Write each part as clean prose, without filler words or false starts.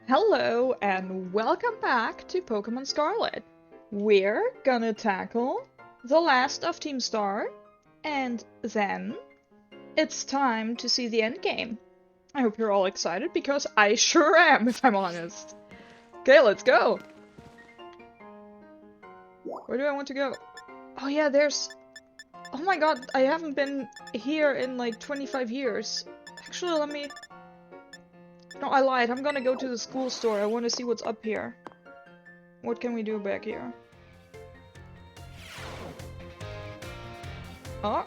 Hello and welcome back to Pokémon Scarlet. We're gonna tackle the last of Team Star, and then it's time to see the end game. I hope you're all excited because I sure am, if I'm honest. Okay, let's go. Where do I want to go? Oh yeah, there's... Oh my god, I haven't been here in like 25 years. Actually, let me... No, I lied. I'm gonna go to the school store. I want to see what's up here. What can we do back here? Oh.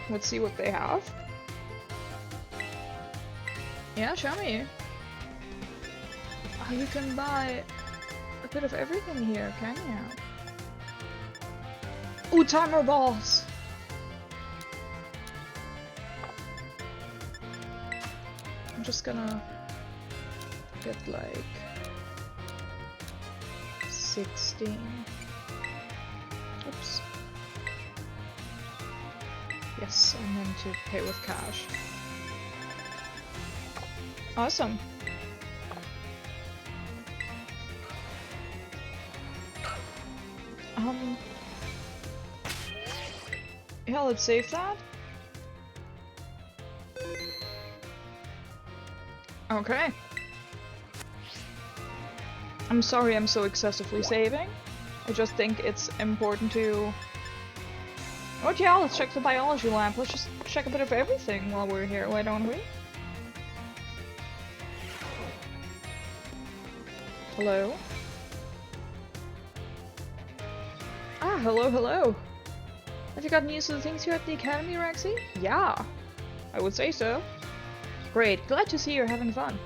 Let's see what they have. Yeah, show me. Oh, you can buy a bit of everything here, can you? Ooh, timer balls! I'm just gonna get like 16. Oops. Yes, I meant to pay with cash. Awesome. Yeah, let's save that. Okay. I'm sorry I'm so excessively saving. I just think it's important to... Oh yeah, let's check the biology lab. Let's just check a bit of everything while we're here, why don't we? Hello? Ah, hello, hello. Have you gotten used to the things here at the academy, Rexy? Yeah, I would say so. Great, glad to see you're having fun.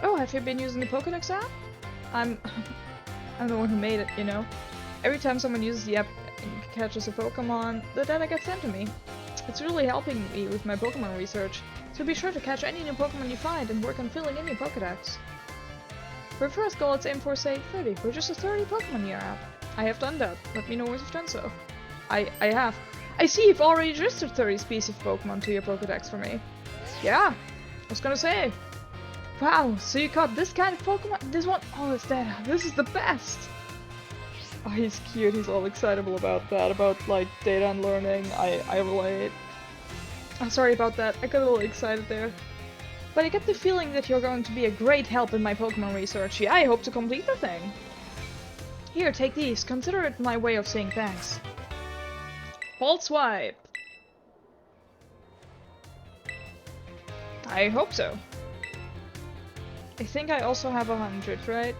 Oh, have you been using the Pokédex app? I'm the one who made it, you know. Every time someone uses the app and catches a Pokémon, the data gets sent to me. It's really helping me with my Pokémon research, so be sure to catch any new Pokémon you find and work on filling in your Pokédex. For first goal, let's aim for, say, 30. We're just a 30 Pokémon in your app. I have done that. Let me know once you've done so. I have. I see you've already registered 30 species of Pokemon to your Pokédex for me. Yeah, I was gonna say. Wow, so you caught this kind of Pokemon? This one? Oh, it's that. This is the best! Oh, he's cute. He's all excitable about that. About, like, data and learning. I relate. I'm sorry about that. I got a little excited there. But I get the feeling that you're going to be a great help in my Pokemon research. Yeah, I hope to complete the thing. Here, take these. Consider it my way of saying thanks. Bolt swipe. I hope so. I think I also have 100, right?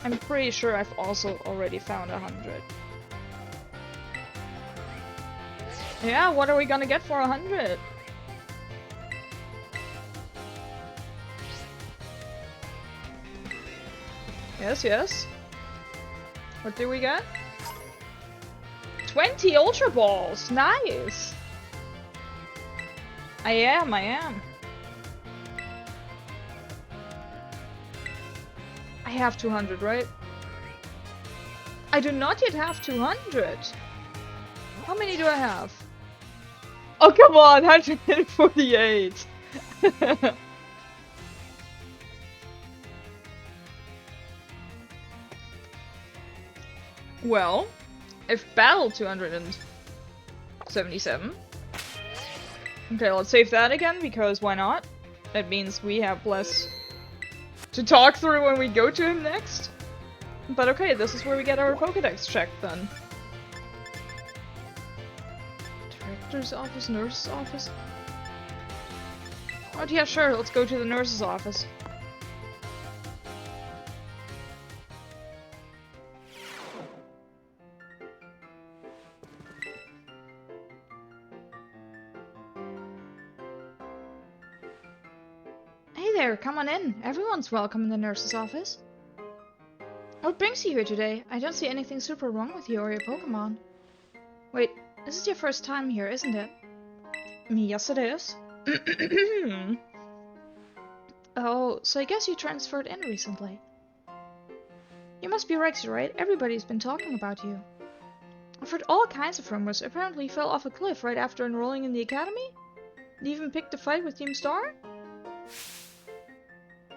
I'm pretty sure I've also already found 100. Yeah, what are we gonna get for 100? Yes, yes. What do we get? 20 Ultra Balls! Nice! I am. I have 200, right? I do not yet have 200! How many do I have? Oh, come on! 148! Well, I've battled 277. Okay, let's save that again, because why not? That means we have less to talk through when we go to him next. But okay, this is where we get our Pokédex checked then. Director's office, nurse's office? Oh yeah, sure, let's go to the nurse's office. Hey there, come on in. Everyone's welcome in the nurse's office. What brings you here today? I don't see anything super wrong with you or your Pokémon. Wait, this is your first time here, isn't it? Yes, it is. Oh, so I guess you transferred in recently. You must be Rexy, right? Everybody's been talking about you. I've heard all kinds of rumors. Apparently you fell off a cliff right after enrolling in the academy? And even picked a fight with Team Star?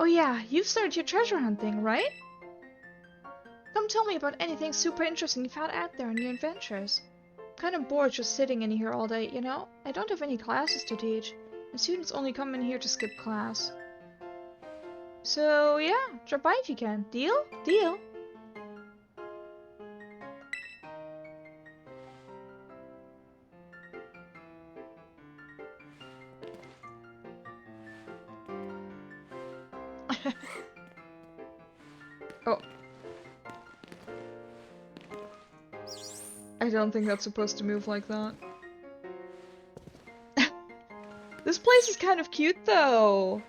Oh yeah, you've started your treasure hunt thing, right? Come tell me about anything super interesting you found out there on your adventures. I'm kind of bored just sitting in here all day, you know? I don't have any classes to teach, and students only come in here to skip class. So yeah, drop by if you can. Deal? Deal. Oh. I don't think that's supposed to move like that. This place is kind of cute though.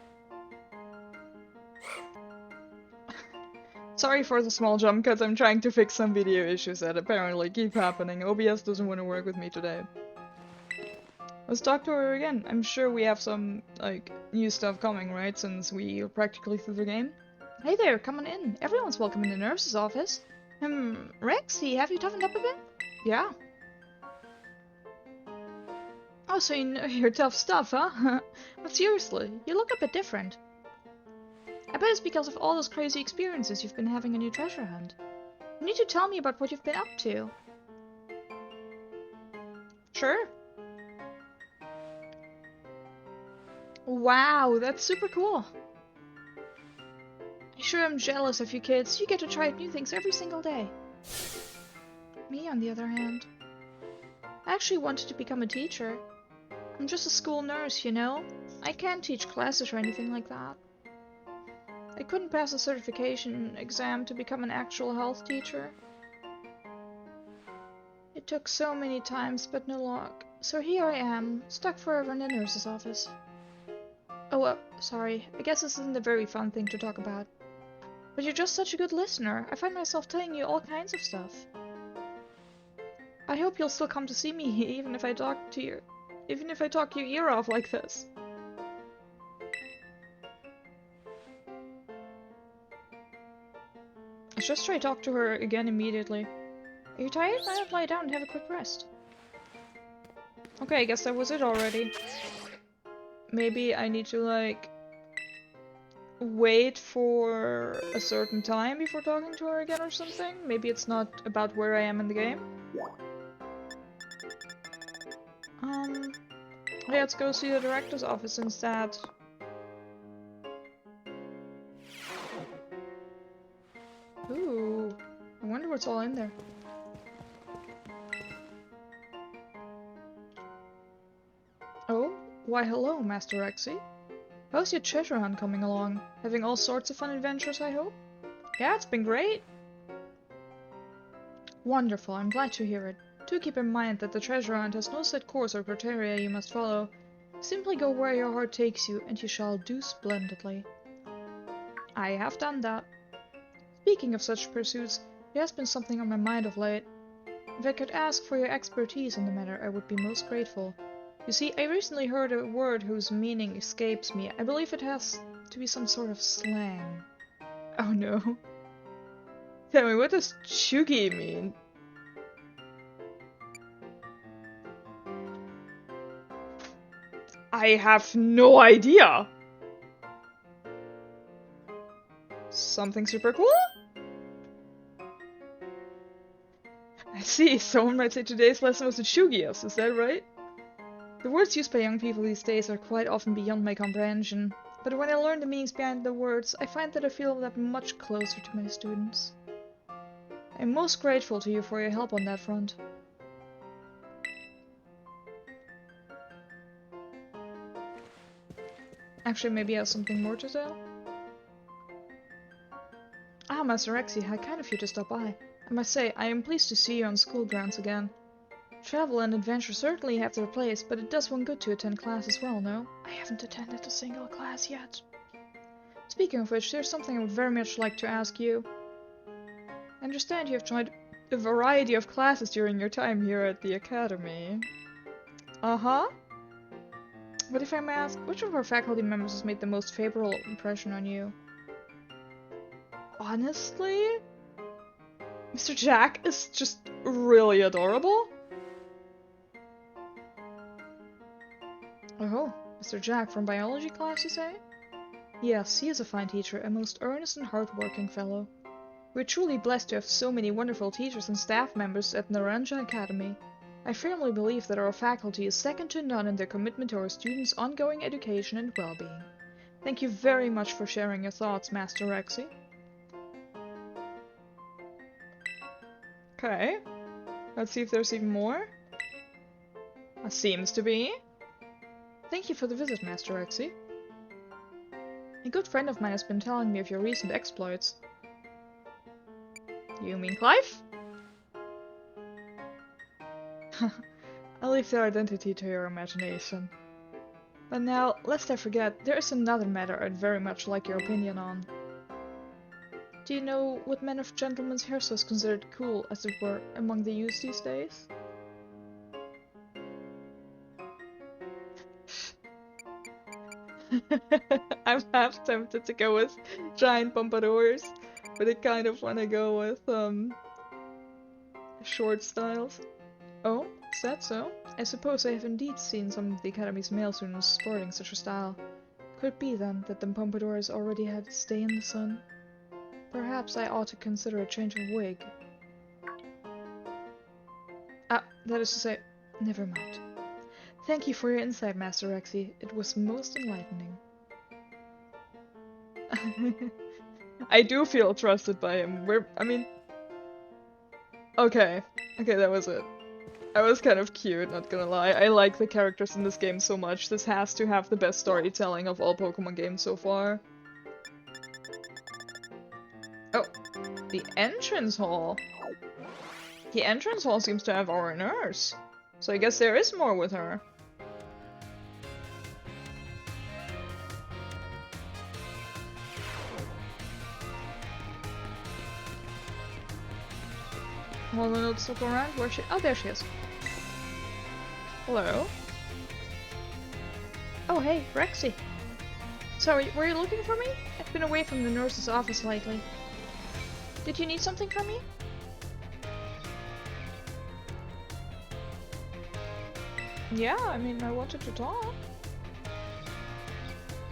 Sorry for the small jump cuts, I'm trying to fix some video issues that apparently keep happening. OBS doesn't want to work with me today. Let's talk to her again. I'm sure we have some, like, new stuff coming, right? Since we are practically through the game. Hey there, come on in. Everyone's welcome in the nurse's office. Rexy, have you toughened up a bit? Yeah. Oh, so you know your tough stuff, huh? But seriously, you look a bit different. I bet it's because of all those crazy experiences you've been having on your treasure hunt. You need to tell me about what you've been up to. Sure. Wow, that's super cool. I sure am jealous of you kids. You get to try new things every single day. Me, on the other hand, I actually wanted to become a teacher. I'm just a school nurse, you know? I can't teach classes or anything like that. I couldn't pass a certification exam to become an actual health teacher. It took so many times, but no luck. So here I am, stuck forever in the nurse's office. Oh, sorry. I guess this isn't a very fun thing to talk about. But you're just such a good listener. I find myself telling you all kinds of stuff. I hope you'll still come to see me, even if I talk your ear off like this. Let's just try to talk to her again immediately. Are you tired? Why not lie down and have a quick rest? Okay, I guess that was it already. Maybe I need to, like, wait for a certain time before talking to her again or something? Maybe it's not about where I am in the game? Let's go see the director's office instead. Ooh, I wonder what's all in there. Oh, why hello, Master Rexy. How's your treasure hunt coming along? Having all sorts of fun adventures, I hope? Yeah, it's been great. Wonderful, I'm glad to hear it. Do keep in mind that the treasure hunt has no set course or criteria you must follow. Simply go where your heart takes you, and you shall do splendidly. I have done that. Speaking of such pursuits, there has been something on my mind of late. If I could ask for your expertise on the matter, I would be most grateful. You see, I recently heard a word whose meaning escapes me. I believe it has to be some sort of slang. Oh no. Tell me, what does chuggy mean? I have no idea! Something super cool? I see, someone might say today's lesson was a Chugios, is that right? The words used by young people these days are quite often beyond my comprehension, but when I learn the meanings behind the words, I find that I feel that much closer to my students. I'm most grateful to you for your help on that front. Actually, maybe I have something more to tell? Ah, Master Rexy, how kind of you to stop by. I must say, I am pleased to see you on school grounds again. Travel and adventure certainly have their place, but it does one good to attend class as well, no? I haven't attended a single class yet. Speaking of which, there's something I would very much like to ask you. I understand you have tried a variety of classes during your time here at the academy. Uh-huh. But if I may ask, which of our faculty members has made the most favorable impression on you? Honestly, Mr. Jack is just really adorable. Oh, Mr. Jack from biology class, you say? Yes, he is a fine teacher, a most earnest and hard-working fellow. We're truly blessed to have so many wonderful teachers and staff members at Naranja Academy. I firmly believe that our faculty is second to none in their commitment to our students' ongoing education and well-being. Thank you very much for sharing your thoughts, Master Rexy. Okay, let's see if there's even more. Seems to be. Thank you for the visit, Master Rexy. A good friend of mine has been telling me of your recent exploits. You mean Clive? I'll leave their identity to your imagination. But now, lest I forget, there is another matter I'd very much like your opinion on. Do you know what men of gentlemen's hair is considered cool, as it were, among the youth these days? I'm half tempted to go with giant pompadours, but I kind of want to go with, short styles. Oh, is that so? I suppose I have indeed seen some of the Academy's male students sporting such a style. Could it be, then, that the pompadours already had its day in the sun? Perhaps I ought to consider a change of wig. Ah, that is to say, never mind. Thank you for your insight, Master Rexy. It was most enlightening. I do feel trusted by him. Okay, that was it. I was kind of cute, not gonna lie. I like the characters in this game so much. This has to have the best storytelling of all Pokemon games so far. Oh, the entrance hall. The entrance hall seems to have our nurse. So I guess there is more with her. Well, let's look around. Where she? Oh, there she is. Hello. Oh, hey, Rexy. Sorry, were you looking for me? I've been away from the nurse's office lately. Did you need something from me? Yeah, I mean, I wanted to talk.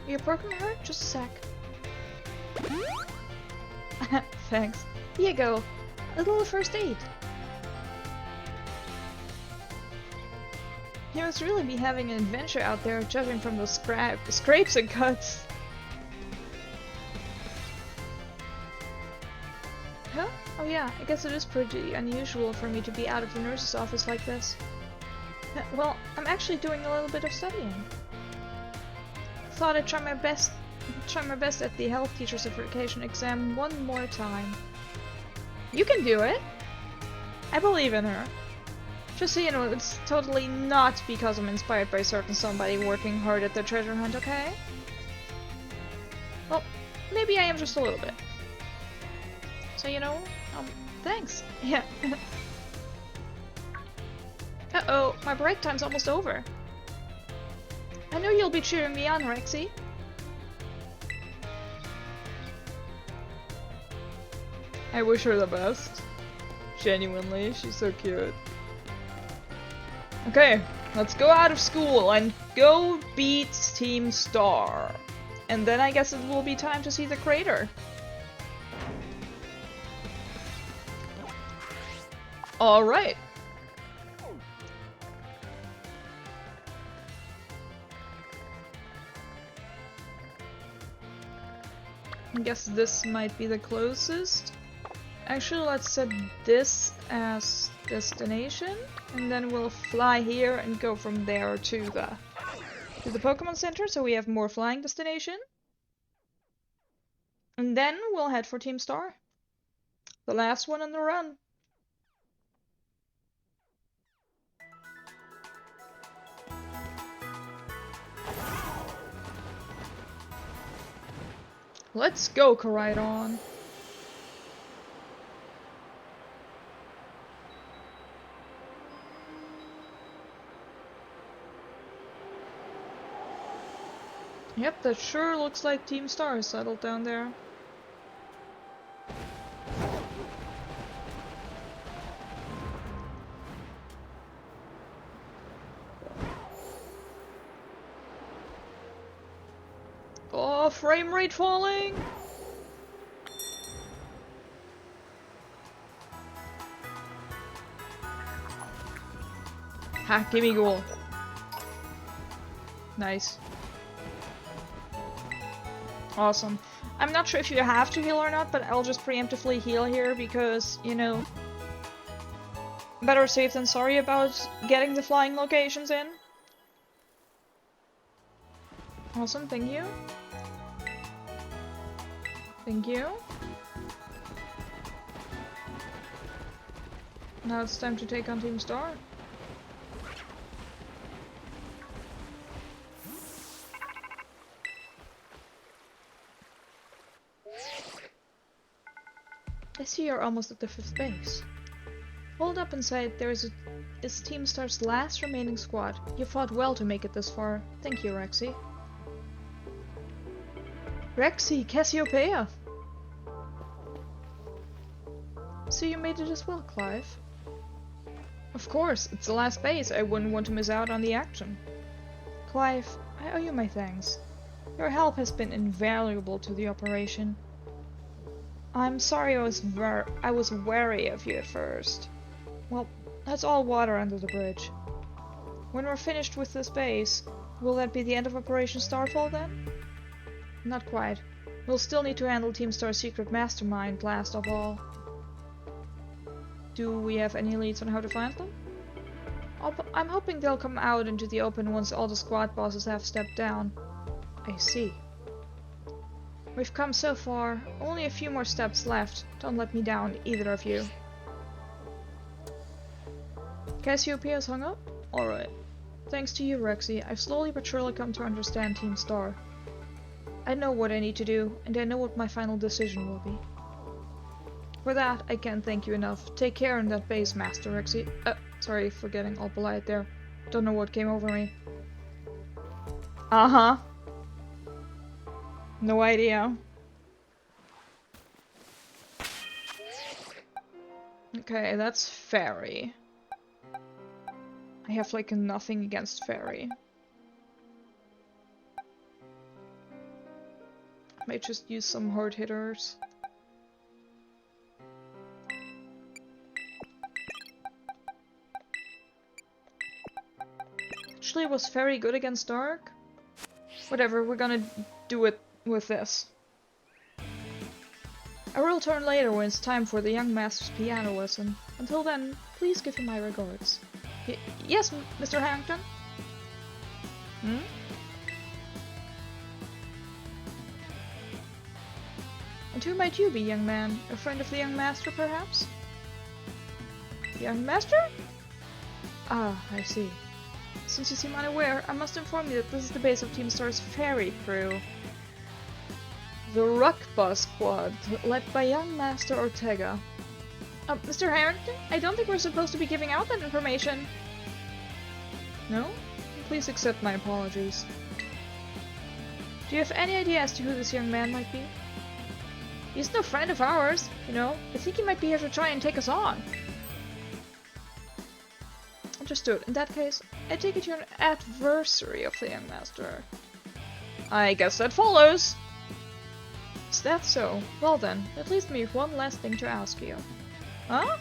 Your Pokemon hurt? Just a sec. Thanks. Here you go. A little first aid. You must really be having an adventure out there, judging from those scrapes and cuts. Huh? Oh yeah, I guess it is pretty unusual for me to be out of the nurse's office like this. Well, I'm actually doing a little bit of studying. Thought I'd try my best at the health teacher certification exam one more time. You can do it! I believe in her. Just so you know, it's totally not because I'm inspired by a certain somebody working hard at the treasure hunt, okay? Well, maybe I am just a little bit. So, you know, thanks. Yeah. Uh-oh, my break time's almost over. I know you'll be cheering me on, Rexy. I wish her the best. Genuinely, she's so cute. Okay, let's go out of school and go beat Team Star. And then I guess it will be time to see the crater. Alright. I guess this might be the closest. Actually, let's set this as destination, and then we'll fly here and go from there to the Pokemon Center, so we have more flying destination. And then we'll head for Team Star. The last one on the run. Let's go, Koraidon. Yep, that sure looks like Team Star is settled down there. Oh, frame rate falling! Ha, gimme goal. Nice. Awesome. I'm not sure if you have to heal or not, but I'll just preemptively heal here because, you know, better safe than sorry about getting the flying locations in. Awesome, thank you. Thank you. Now it's time to take on Team Star. I see you're almost at the 5th base. Hold up inside, is Team Star's last remaining squad. You fought well to make it this far. Thank you, Rexy. Rexy, Cassiopeia! So you made it as well, Clive? Of course, it's the last base. I wouldn't want to miss out on the action. Clive, I owe you my thanks. Your help has been invaluable to the operation. I'm sorry I was wary of you at first. Well, that's all water under the bridge. When we're finished with this base, will that be the end of Operation Starfall then? Not quite. We'll still need to handle Team Star's secret mastermind last of all. Do we have any leads on how to find them? I'm hoping they'll come out into the open once all the squad bosses have stepped down. I see. We've come so far, only a few more steps left. Don't let me down, either of you. Cassiopeia's hung up? Alright. Thanks to you, Rexy, I've slowly but surely come to understand Team Star. I know what I need to do, and I know what my final decision will be. For that, I can't thank you enough. Take care in that base, Master Rexy. Sorry for getting all polite there. Don't know what came over me. Uh-huh. No idea. Okay, that's Fairy. I have like nothing against Fairy. Might just use some hard hitters. Actually, was Fairy good against Dark? Whatever, we're gonna do it with this. I will return later when it's time for the young master's piano lesson. Until then, please give him my regards. Yes, Mr. Harrington? Hmm? And who might you be, young man? A friend of the young master, perhaps? Young master? Ah, I see. Since you seem unaware, I must inform you that this is the base of Team Star's Fairy crew. The Ruck Bus Squad, led by young Master Ortega. Mr. Harrington? I don't think we're supposed to be giving out that information. No? Please accept my apologies. Do you have any idea as to who this young man might be? He's no friend of ours, you know. I think he might be here to try and take us on. Understood. In that case, I take it you're an adversary of the young master. I guess that follows. Is that so? Well then, that leaves me with one last thing to ask you. Huh?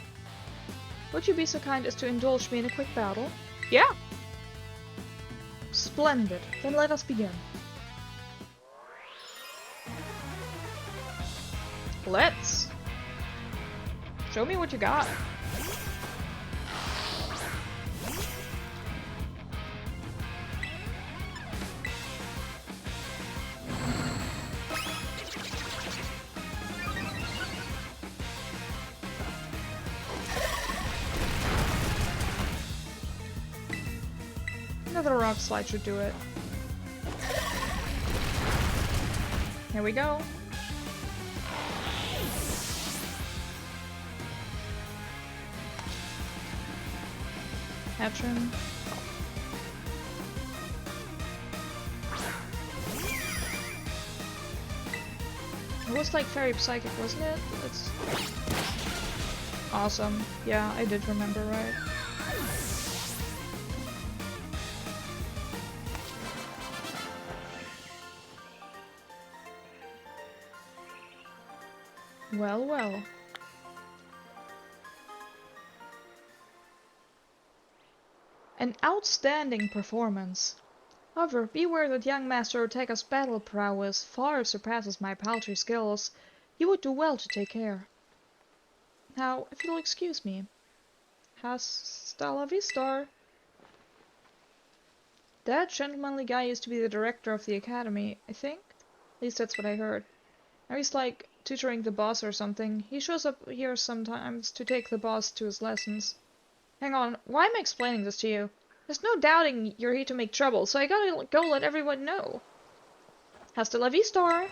Would you be so kind as to indulge me in a quick battle? Yeah! Splendid. Then let us begin. Let's! Show me what you got. Another rock slide should do it. Here we go. Hatching. It was like Fairy Psychic, wasn't it? It's awesome. Yeah, I did remember right. Well, well. An outstanding performance. However, beware that young Master Ortega's battle prowess far surpasses my paltry skills. You would do well to take care. Now, if you'll excuse me. Hasta la vista. That gentlemanly guy used to be the director of the academy, I think? At least that's what I heard. Now he's like tutoring the boss or something. He shows up here sometimes to take the boss to his lessons. Hang on, why am I explaining this to you? There's no doubting you're here to make trouble, so I gotta go let everyone know. Hasta la vista!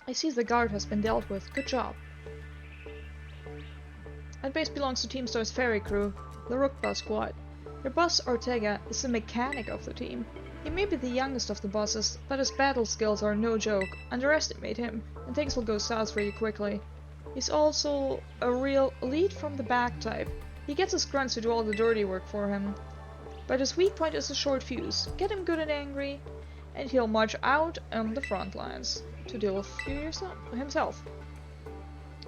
I see the guard has been dealt with. Good job. That base belongs to Team Star's ferry crew, the Rookba squad. Their boss, Ortega, is the mechanic of the team. He may be the youngest of the bosses, but his battle skills are no joke. Underestimate him, and things will go south for you quickly. He's also a real lead from the back type. He gets his grunts to do all the dirty work for him. But his weak point is a short fuse. Get him good and angry, and he'll march out on the front lines to deal with you himself.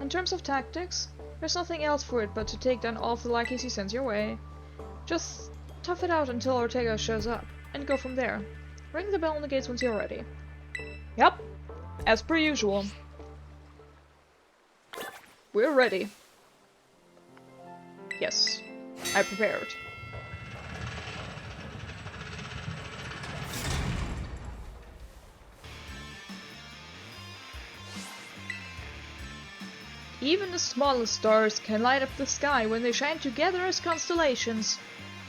In terms of tactics, there's nothing else for it but to take down all of the lackeys he sends your way. Just tough it out until Ortega shows up, and go from there. Ring the bell on the gates once you're ready. Yep, as per usual. We're ready. Yes, I prepared. Even the smallest stars can light up the sky when they shine together as constellations.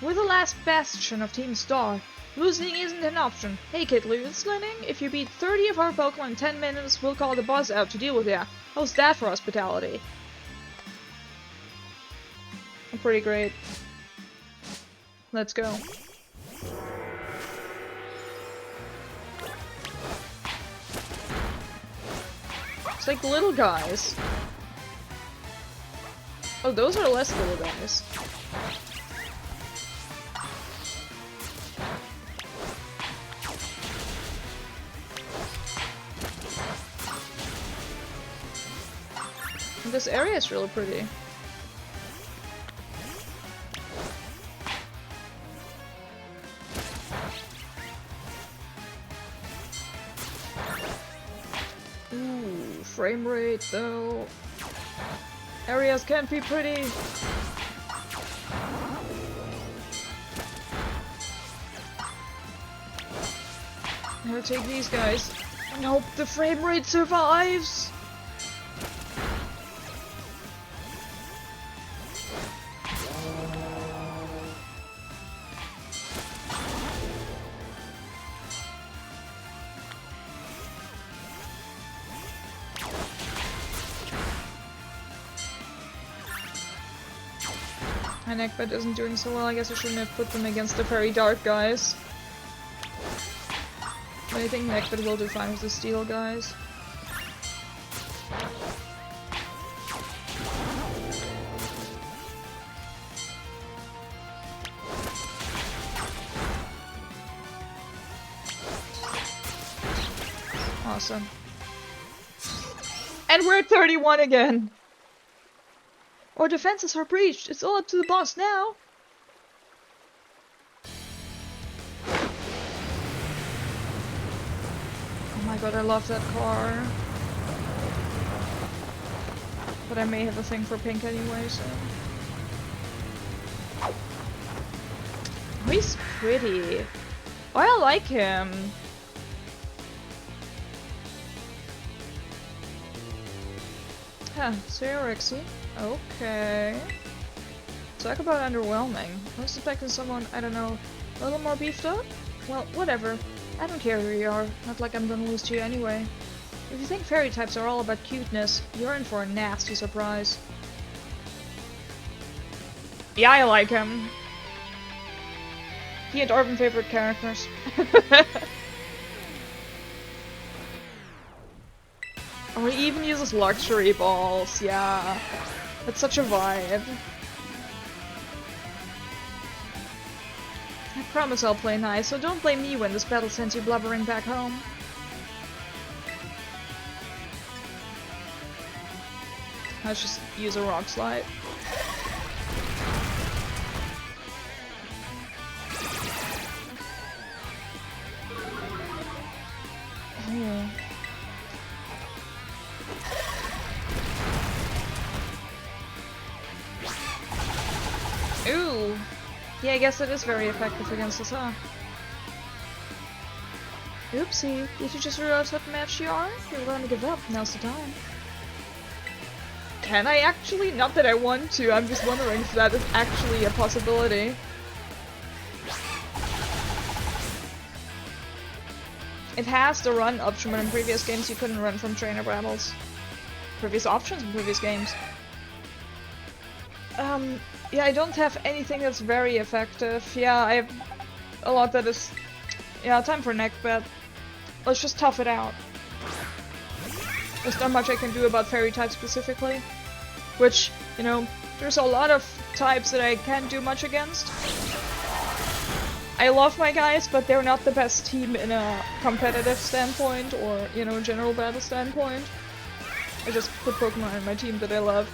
We're the last bastion of Team Star. Losing isn't an option. Hey kid, listening? If you beat 30 of our Pokemon in 10 minutes, we'll call the boss out to deal with ya. How's that for hospitality? Pretty great. Let's go. It's like little guys. Oh, those are less little guys. This area is really pretty. Ooh, frame rate though. Areas can't be pretty. I'm gonna take these guys and hope the frame rate survives. My neckbed isn't doing so well. I guess I shouldn't have put them against the very dark guys. But I think neckbed will do fine with the steel guys. Awesome. And we're at 31 again! Our defenses are breached. It's all up to the boss now. Oh my god, I love that car. But I may have a thing for pink anyway, so... Oh, he's pretty. Oh, I like him. Huh, so you're Rexy. Okay. Talk about underwhelming. I was expecting someone, I don't know, a little more beefed up? Well, whatever. I don't care who you are. Not like I'm gonna lose to you anyway. If you think fairy types are all about cuteness, you're in for a nasty surprise. Yeah, I like him. He and Urban favorite characters. Oh, he even uses luxury balls, yeah. That's such a vibe. I promise I'll play nice, so don't blame me when this battle sends you blubbering back home. Let's just use a rock slide. Oh. Ooh! Yeah, I guess it is very effective against us, huh? Oopsie, did you just realize what match you are? You're going to give up, now's the time. Can I actually? Not that I want to, I'm just wondering if that is actually a possibility. It has the run option, but in previous games you couldn't run from trainer battles. Previous options in previous games. Yeah, I don't have anything that's very effective. Yeah, I have a lot that is... Yeah, time for neck bet. Let's just tough it out. There's not much I can do about fairy type specifically. Which, you know, there's a lot of types that I can't do much against. I love my guys, but they're not the best team in a competitive standpoint or, you know, general battle standpoint. I just put Pokemon in my team that I love.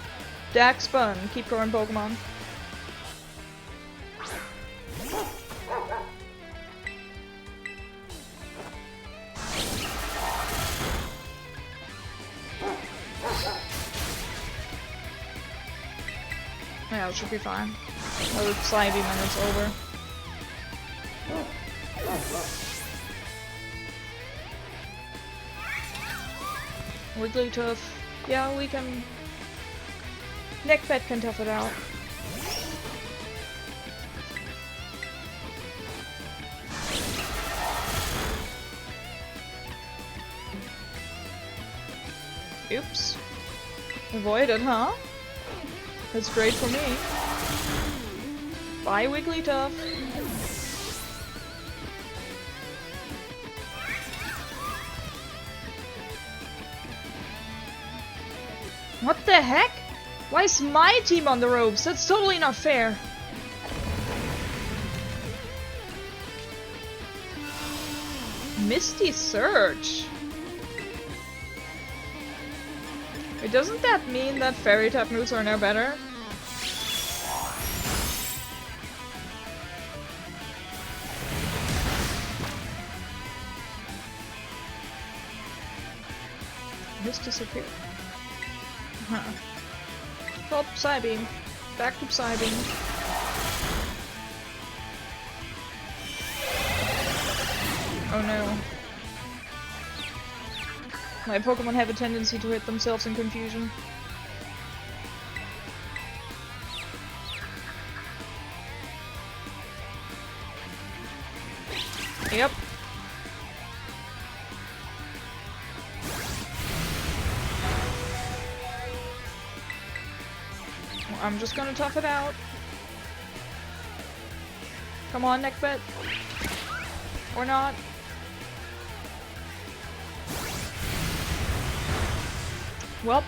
Dax Spun, keep going Pokemon. Yeah, it should be fine. Another Psybeam and it's over. Wigglytuff. Yeah, we can... Neckbet can tough it out. Oops. Avoided, huh? That's great for me. Bye, Wigglytuff. What the heck? Why is my team on the ropes? That's totally not fair. Misty Surge. Wait, doesn't that mean that fairy type moves are now better? This disappeared. Huh. Oh, Psybeam. Back to Psybeam. Oh no. My Pokemon have a tendency to hit themselves in confusion. Yep. I'm just gonna tough it out. Come on, Neckbet. Or not. Well,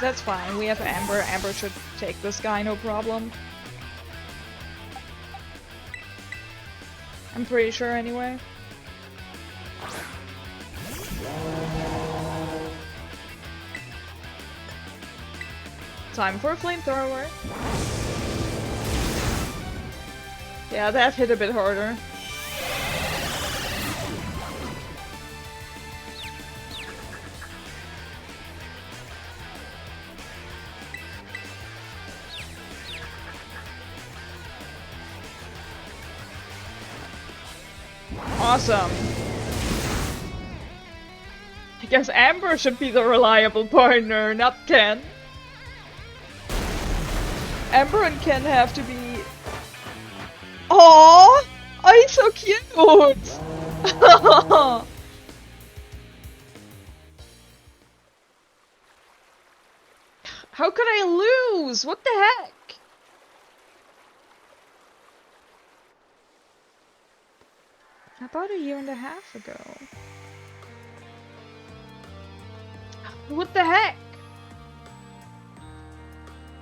that's fine. We have Amber. Amber should take this guy, no problem. I'm pretty sure anyway. Time for a flamethrower. Yeah, that hit a bit harder. Awesome. I guess Amber should be the reliable partner, not Ken. Amber and Ken have to be... Aww! Oh, he's so cute! How could I lose? What the heck? About a year and a half ago. What the heck?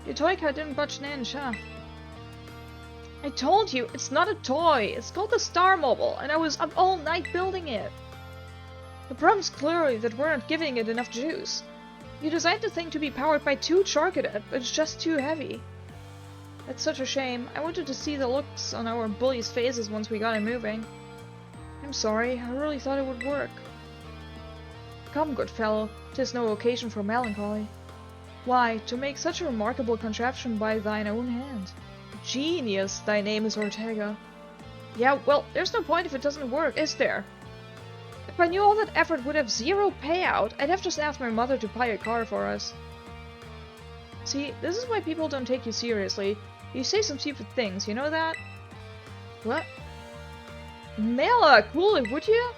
Your toy car didn't budge an inch, huh? I told you, it's not a toy. It's called the Star Mobile, and I was up all night building it. The problem's clearly that we're not giving it enough juice. You designed the thing to be powered by 2 Charcadet, but it's just too heavy. That's such a shame. I wanted to see the looks on our bullies' faces once we got it moving. I'm sorry, I really thought it would work. Come, good fellow, 'tis no occasion for melancholy. Why, to make such a remarkable contraption by thine own hand. Genius, thy name is Ortega. Yeah, well, there's no point if it doesn't work, is there? If I knew all that effort would have 0 payout, I'd have just asked my mother to buy a car for us. See, this is why people don't take you seriously. You say some stupid things, you know that? What? Mela, cool it, would you?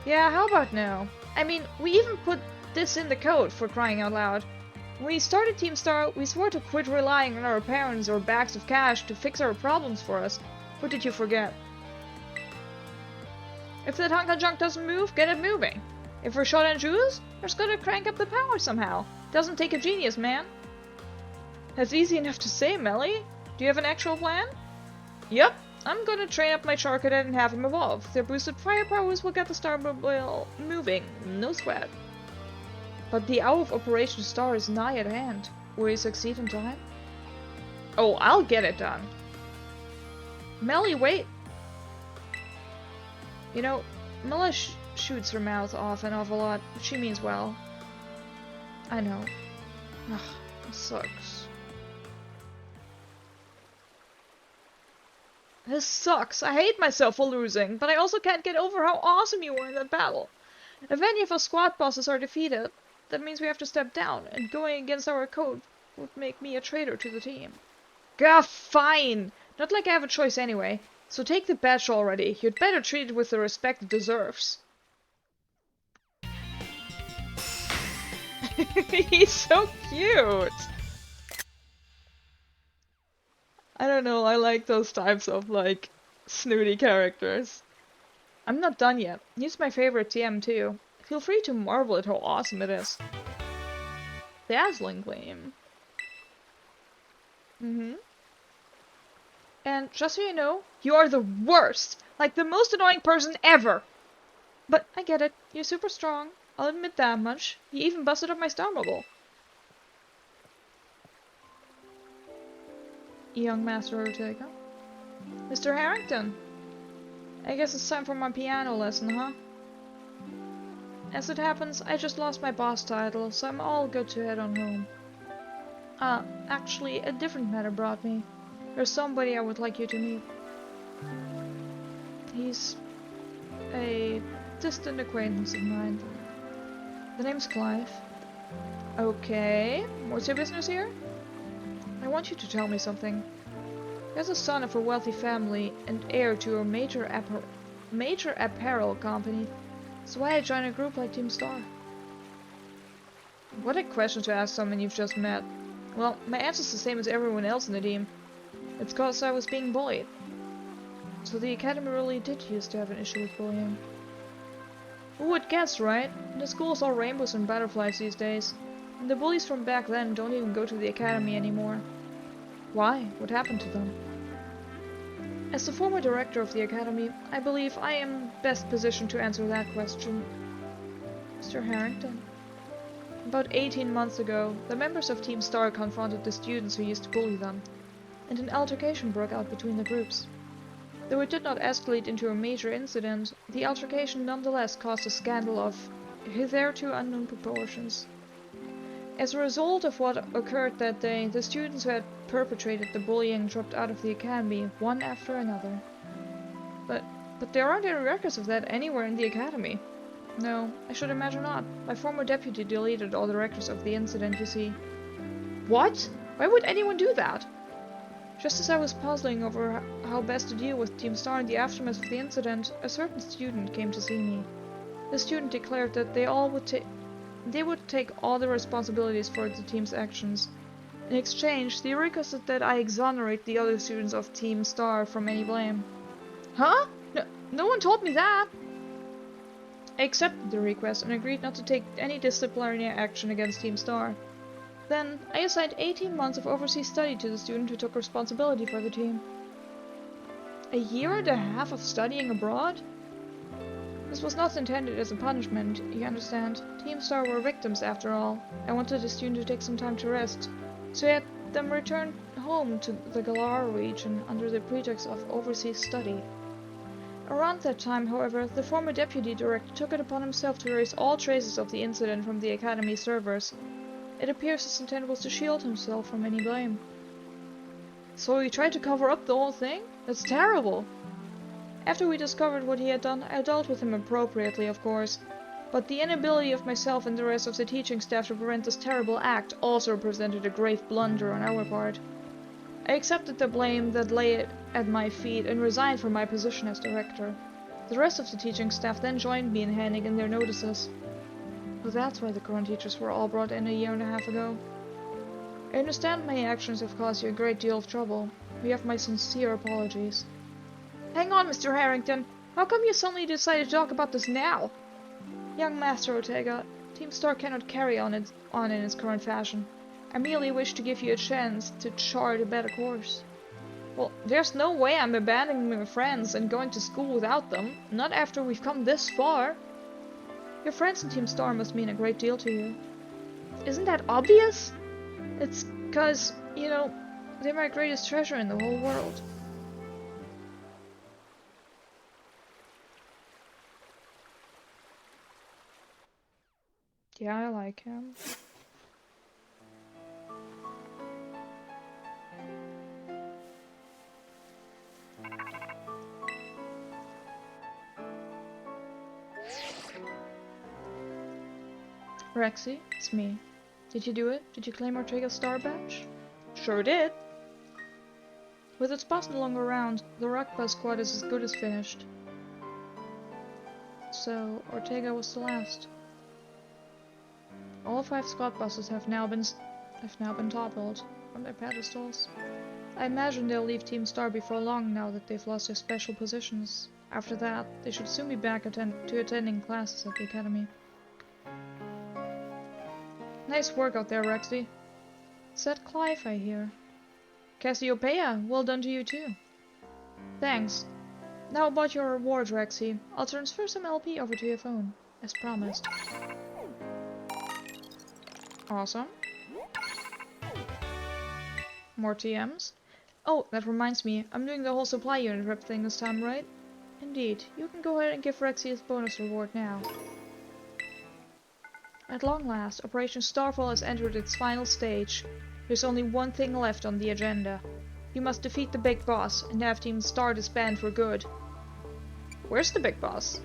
Yeah, how about now? I mean, we even put this in the code, for crying out loud. When we started Team Star, we swore to quit relying on our parents or bags of cash to fix our problems for us. What did you forget? If that hunk of junk doesn't move, get it moving. If we're short on juice, we're just gonna crank up the power somehow. Doesn't take a genius, man. That's easy enough to say, Melly. Do you have an actual plan? Yep. I'm gonna train up my Charcadet and have him evolve. Their boosted fire powers will get the Star Mobile moving. No sweat. But the hour of Operation Star is nigh at hand. Will you succeed in time? Oh, I'll get it done. Melly, wait. You know, Mela shoots her mouth off an awful lot, but she means well. I know. Ugh, it sucks. This sucks. I hate myself for losing, but I also can't get over how awesome you were in that battle. If any of our squad bosses are defeated, that means we have to step down, and going against our code would make me a traitor to the team. Gah, fine! Not like I have a choice anyway. So take the badge already. You'd better treat it with the respect it deserves. He's so cute! I don't know, I like those types of, like, snooty characters. I'm not done yet. He's my favorite TM too. Feel free to marvel at how awesome it is. Dazzling Gleam. And just so you know, you are the worst! Like the most annoying person ever! But I get it. You're super strong. I'll admit that much. You even busted up my Star Mobile. Young Master Ortega. Mr. Harrington. I guess it's time for my piano lesson, huh? As it happens, I just lost my boss title, so I'm all good to head on home. Actually, a different matter brought me. There's somebody I would like you to meet. He's a distant acquaintance of mine. The name's Clive. Okay, what's your business here? I want you to tell me something. As a son of a wealthy family and heir to a major apparel company, that's why I joined a group like Team Star. What a question to ask someone you've just met. Well, my answer's the same as everyone else in the team. It's cause I was being bullied. So the academy really did used to have an issue with bullying. Who would guess, right? The school's all rainbows and butterflies these days. And the bullies from back then don't even go to the academy anymore. Why? What happened to them? As the former director of the academy, I believe I am best positioned to answer that question. Mr. Harrington. About 18 months ago, the members of Team Star confronted the students who used to bully them, and an altercation broke out between the groups. Though it did not escalate into a major incident, the altercation nonetheless caused a scandal of hitherto unknown proportions. As a result of what occurred that day, the students who had perpetrated the bullying dropped out of the academy, one after another. But there aren't any records of that anywhere in the academy. No, I should imagine not. My former deputy deleted all the records of the incident, you see. What? Why would anyone do that? Just as I was puzzling over how best to deal with Team Star in the aftermath of the incident, a certain student came to see me. The student declared that they would take all the responsibilities for the team's actions. In exchange, they requested that I exonerate the other students of Team Star from any blame. Huh? No one told me that! I accepted the request and agreed not to take any disciplinary action against Team Star. Then, I assigned 18 months of overseas study to the student who took responsibility for the team. A year and a half of studying abroad? This was not intended as a punishment, you understand. Team Star were victims after all. I wanted the student to take some time to rest, so I had them return home to the Galar region under the pretext of overseas study. Around that time, however, the former deputy director took it upon himself to erase all traces of the incident from the Academy servers. It appears his intent was to shield himself from any blame. So he tried to cover up the whole thing? That's terrible! After we discovered what he had done, I dealt with him appropriately, of course. But the inability of myself and the rest of the teaching staff to prevent this terrible act also represented a grave blunder on our part. I accepted the blame that lay at my feet and resigned from my position as director. The rest of the teaching staff then joined me in handing in their notices. So that's why the current teachers were all brought in a year and a half ago. I understand my actions have caused you a great deal of trouble. You have my sincere apologies. Hang on, Mr. Harrington. How come you suddenly decided to talk about this now? Young Master Ortega, Team Star cannot carry on in its current fashion. I merely wish to give you a chance to chart a better course. Well, there's no way I'm abandoning my friends and going to school without them. Not after we've come this far. Your friends in Team Star must mean a great deal to you. Isn't that obvious? It's 'cause, you know, they're my greatest treasure in the whole world. Yeah, I like him. Rexy, it's me. Did you do it? Did you claim Ortega's star badge? Sure did. With its boss no longer around, the Rockbus squad is as good as finished. So, Ortega was the last. All 5 squad bosses have now been toppled from their pedestals. I imagine they'll leave Team Star before long now that they've lost their special positions. After that, they should soon be back to attending classes at the academy. Nice work out there, Rexy. Said Clive, I hear. Cassiopeia, well done to you too. Thanks. Now about your reward, Rexy. I'll transfer some LP over to your phone, as promised. Awesome. More TMs. Oh, that reminds me, I'm doing the whole supply unit rep thing this time, right? Indeed, you can go ahead and give Rexy his bonus reward now. At long last, Operation Starfall has entered its final stage. There's only one thing left on the agenda. You must defeat the Big Boss and have Team Star disband for good. Where's the Big Boss?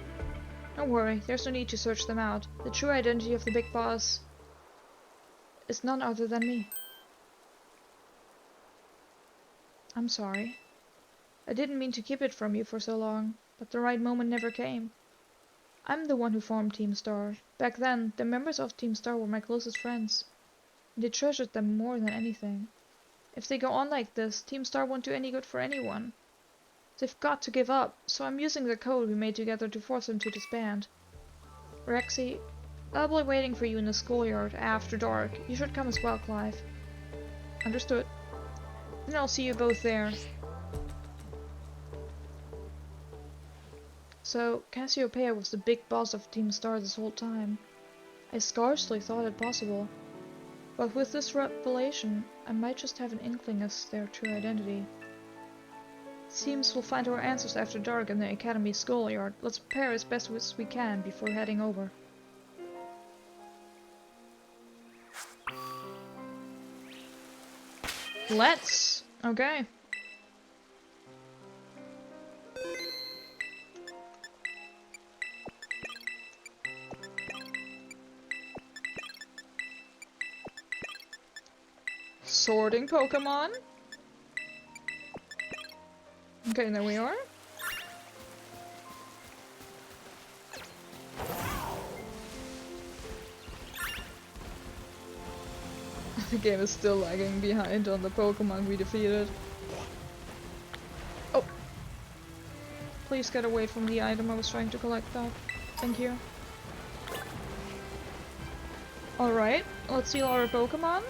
Don't worry, there's no need to search them out. The true identity of the Big Boss is none other than me. I'm sorry. I didn't mean to keep it from you for so long, but the right moment never came. I'm the one who formed Team Star. Back then, the members of Team Star were my closest friends. And I treasured them more than anything. If they go on like this, Team Star won't do any good for anyone. They've got to give up, so I'm using the code we made together to force them to disband. Rexy, I'll be waiting for you in the schoolyard after dark. You should come as well, Clive. Understood. Then I'll see you both there. So, Cassiopeia was the big boss of Team Star this whole time. I scarcely thought it possible. But with this revelation, I might just have an inkling as their true identity. It seems we'll find our answers after dark in the Academy schoolyard. Let's prepare as best as we can before heading over. Let's! Okay. Sorting Pokémon. Okay, there we are. The game is still lagging behind on the Pokémon we defeated. Oh! Please get away from the item I was trying to collect that. Thank you. Alright, let's heal our Pokemon.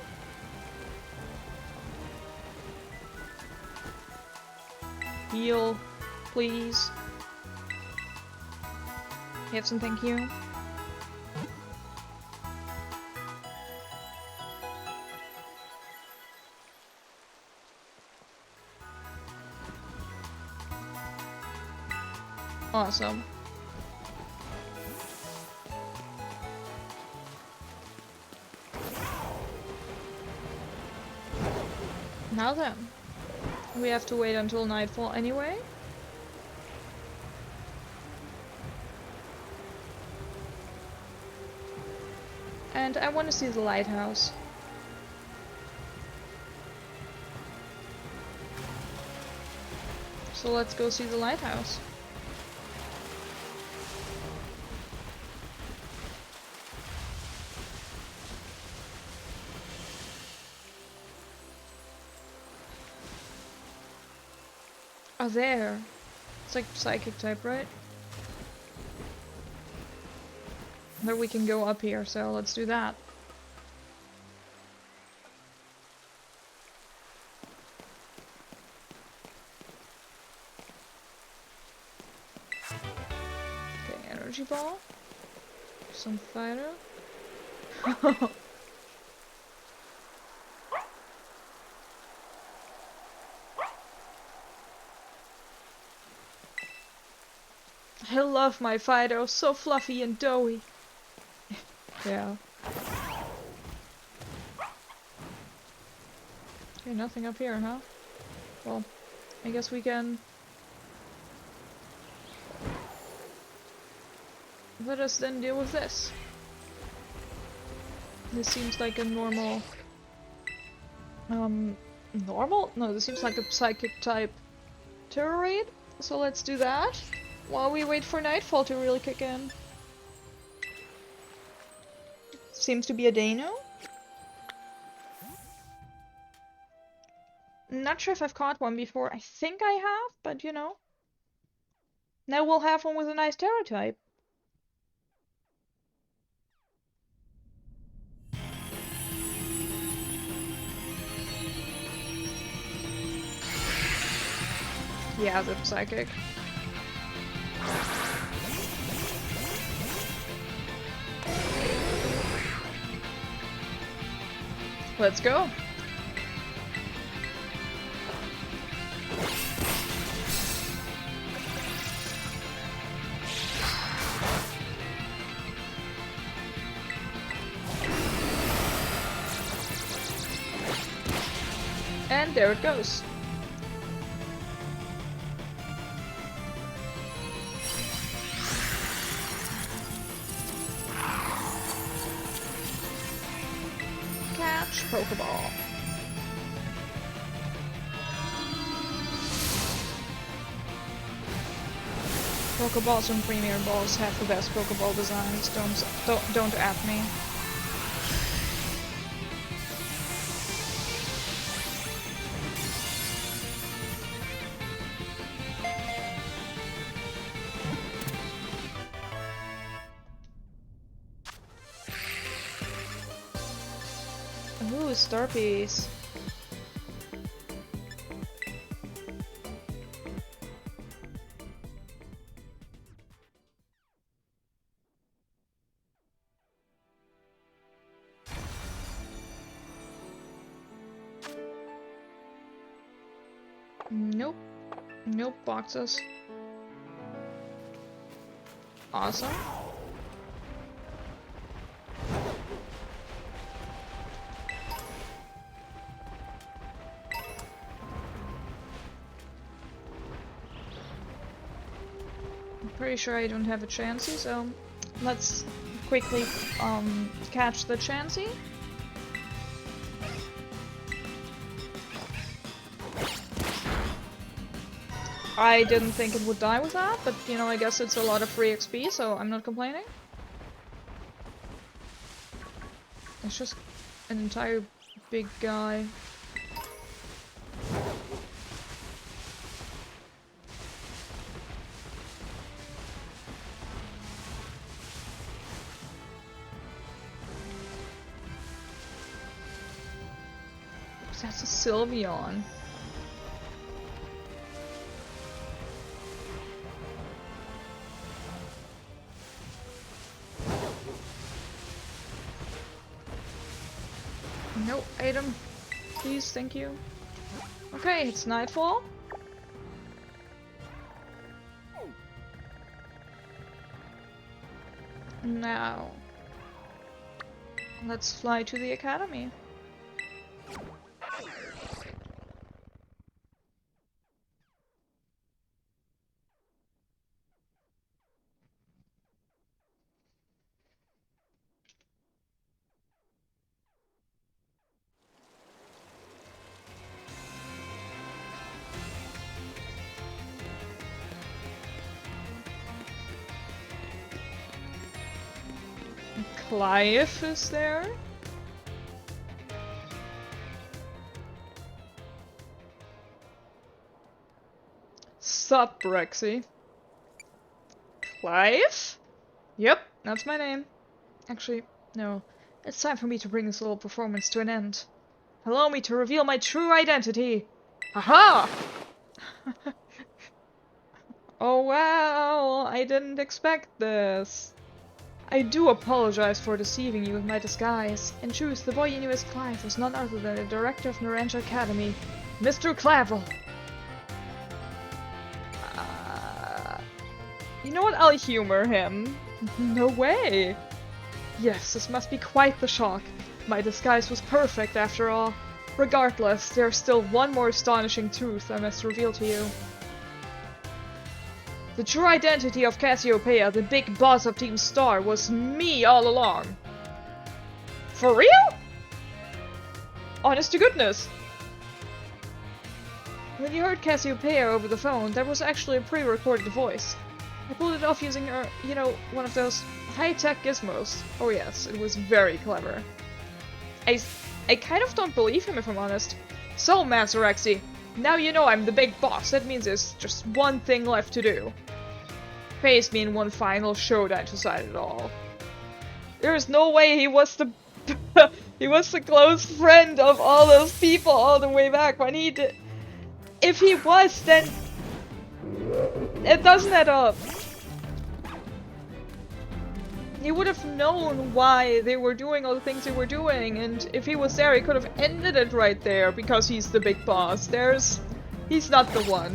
Heal, please. Have some thank you. Awesome. Now then, we have to wait until nightfall anyway. And I want to see the lighthouse. So let's go see the lighthouse. Oh, there. It's like psychic type, right? There we can go up here, so let's do that. Okay, energy ball. Some fighter. I love my Fido, so fluffy and doughy. Yeah. Okay, nothing up here, huh? Well, I guess we can... Let us then deal with this. This seems like a normal... Normal? No, this seems like a psychic type terror raid. So let's do that. While we wait for nightfall to really kick in. Seems to be a Dano. Not sure if I've caught one before. I think I have, but you know. Now we'll have one with a nice Terra type. Yeah, the psychic. Let's go. And there it goes. Catch Pokeball. Pokeballs and Premier Balls have the best Pokeball designs. Don't at me. Ooh, Star Piece. Nope. Nope, boxes. Awesome. I'm pretty sure I don't have a Chansey, so let's quickly catch the Chansey. I didn't think it would die with that, but you know, I guess it's a lot of free XP, so I'm not complaining. It's just an entire big guy. That's a Sylveon. No item. Please, thank you. Okay, it's nightfall. Now, let's fly to the academy. Clive is there. Sup, Rexy? Clive? Yep, that's my name. Actually, no. It's time for me to bring this little performance to an end. Allow me to reveal my true identity! Aha! Oh wow, I didn't expect this. I do apologize for deceiving you with my disguise. In truth, the boy you knew as Clive was none other than the director of Naranjo Academy, Mr. Clavel. You know what? I'll humor him. No way! Yes, this must be quite the shock. My disguise was perfect after all. Regardless, there's still one more astonishing truth I must reveal to you. The true identity of Cassiopeia, the big boss of Team Star, was me all along. For real? Honest to goodness. When you heard Cassiopeia over the phone, that was actually a pre-recorded voice. I pulled it off using, you know, one of those high-tech gizmos. Oh yes, it was very clever. I kind of don't believe him, if I'm honest. So, Master Rexy, now you know I'm the big boss. That means there's just one thing left to do. Face me in one final showdown to decide it all. There is no way he was the he was the close friend of all those people all the way back when he did. If he was, then it doesn't add up. He would have known why they were doing all the things they were doing, and if he was there, he could have ended it right there because he's the big boss. He's not the one.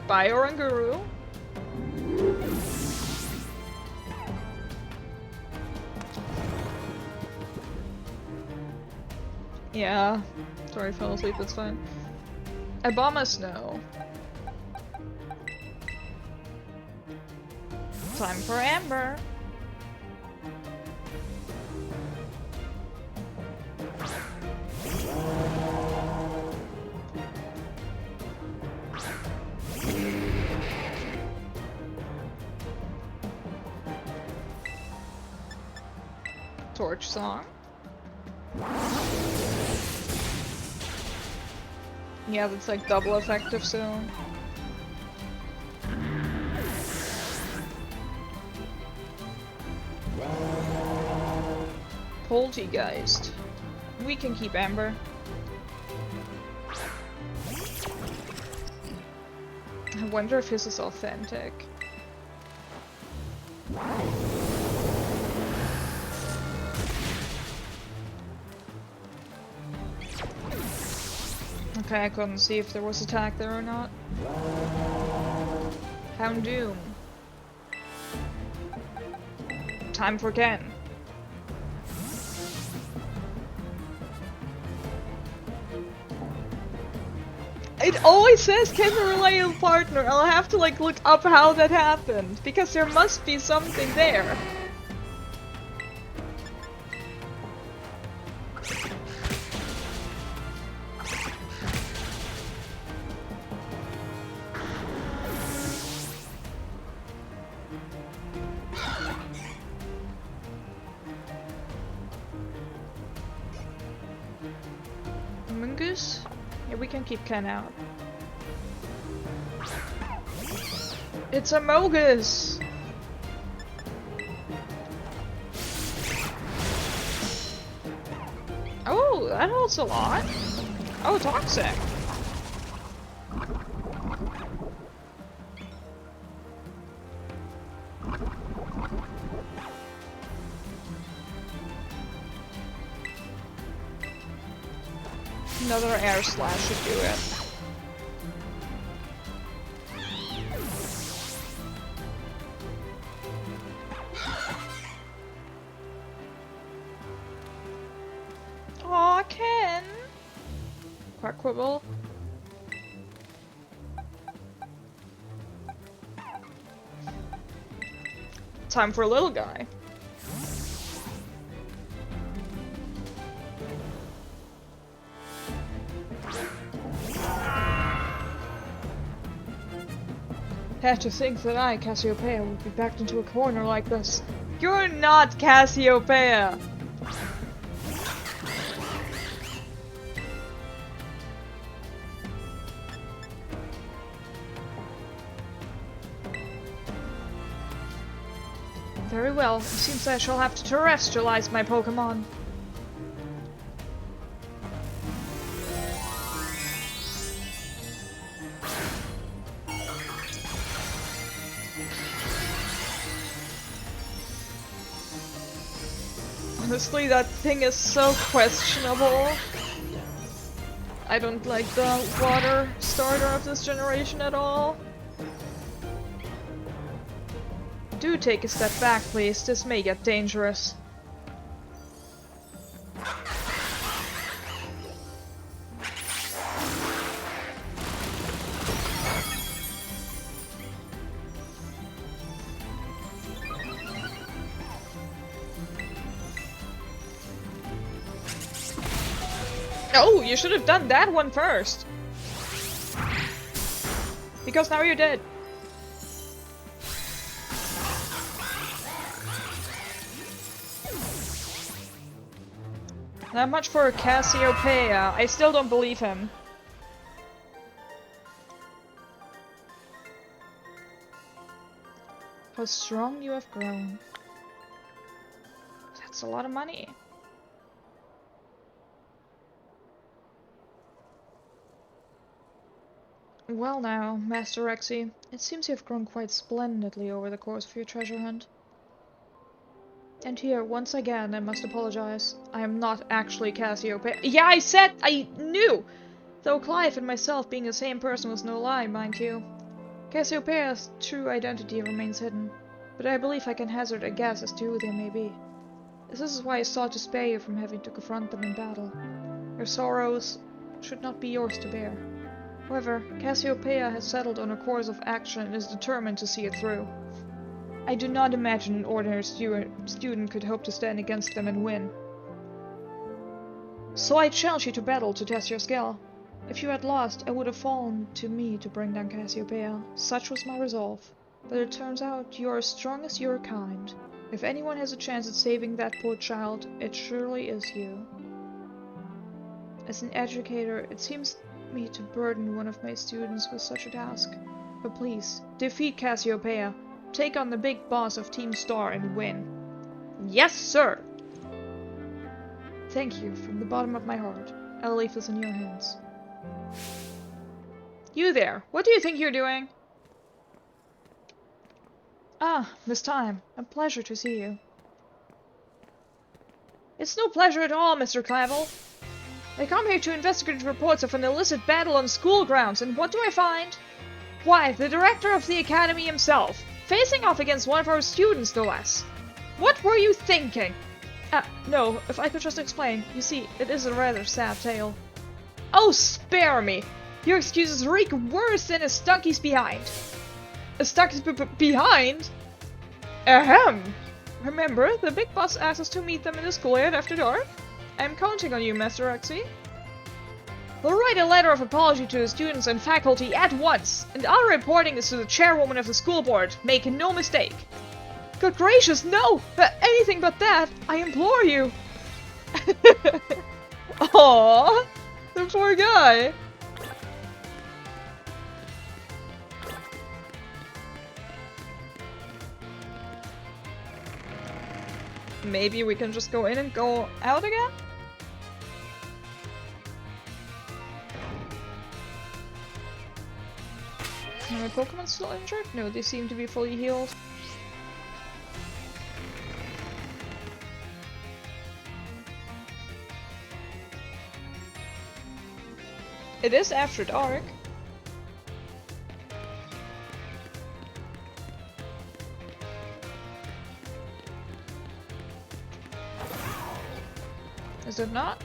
Bye, Oranguru. Yeah. Sorry, I fell asleep, that's fine. Obama Snow. Time for Amber. Torch Song. Yeah, that's like double effective soon. Poltergeist. We can keep Amber. I wonder if his is authentic. Okay, I couldn't see if there was attack there or not. Houndoom. Time for Ken. It always says Ken the reliable partner. I'll have to like look up how that happened, because there must be something there. Mungus? Yeah, we can keep Ken out. It's a Mogus! Oh, that helps a lot. Oh, toxic. Another air slash should do it. Aw, Ken! Quackquibble. Time for a little guy. Had to think that I, Cassiopeia, would be backed into a corner like this. You're not Cassiopeia! Very well, it seems I shall have to terrestrialize my Pokémon. Honestly, that thing is so questionable. I don't like the water starter of this generation at all. Do take a step back, please. This may get dangerous. Oh, you should have done that one first. Because now you're dead. Not much for Cassiopeia. I still don't believe him. How strong you have grown. That's a lot of money. Well now, Master Rexy, it seems you have grown quite splendidly over the course of your treasure hunt. And here, once again, I must apologize. I am not actually Cassiopeia. Yeah, I said I knew! Though Clive and myself being the same person was no lie, mind you. Cassiopeia's true identity remains hidden, but I believe I can hazard a guess as to who they may be. This is why I sought to spare you from having to confront them in battle. Your sorrows should not be yours to bear. However, Cassiopeia has settled on a course of action and is determined to see it through. I do not imagine an ordinary student could hope to stand against them and win. So I challenge you to battle to test your skill. If you had lost, it would have fallen to me to bring down Cassiopeia. Such was my resolve. But it turns out you are as strong as your kind. If anyone has a chance at saving that poor child, it surely is you. As an educator, it seems me to burden one of my students with such a task. But please, defeat Cassiopeia. Take on the big boss of Team Star and win. Yes, sir! Thank you from the bottom of my heart. I'll leave this in your hands. You there, what do you think you're doing? Ah, Miss Time, a pleasure to see you. It's no pleasure at all, Mr. Clavel. I come here to investigate reports of an illicit battle on school grounds, and what do I find? Why, the director of the academy himself, facing off against one of our students, no less. What were you thinking? No, if I could just explain. You see, it is a rather sad tale. Oh, spare me! Your excuses reek worse than a Stucky's behind. A Stucky's behind? Ahem! Remember, the big boss asked us to meet them in the schoolyard after dark? I'm counting on you, Master Rexy. We'll write a letter of apology to the students and faculty at once, and I'll reporting this to the chairwoman of the school board. Make no mistake. Good gracious, no! Anything but that! I implore you! Aww! The poor guy! maybe we can just go in and go out again? Are my Pokemon still injured? No, they seem to be fully healed. It is after dark. Is it not?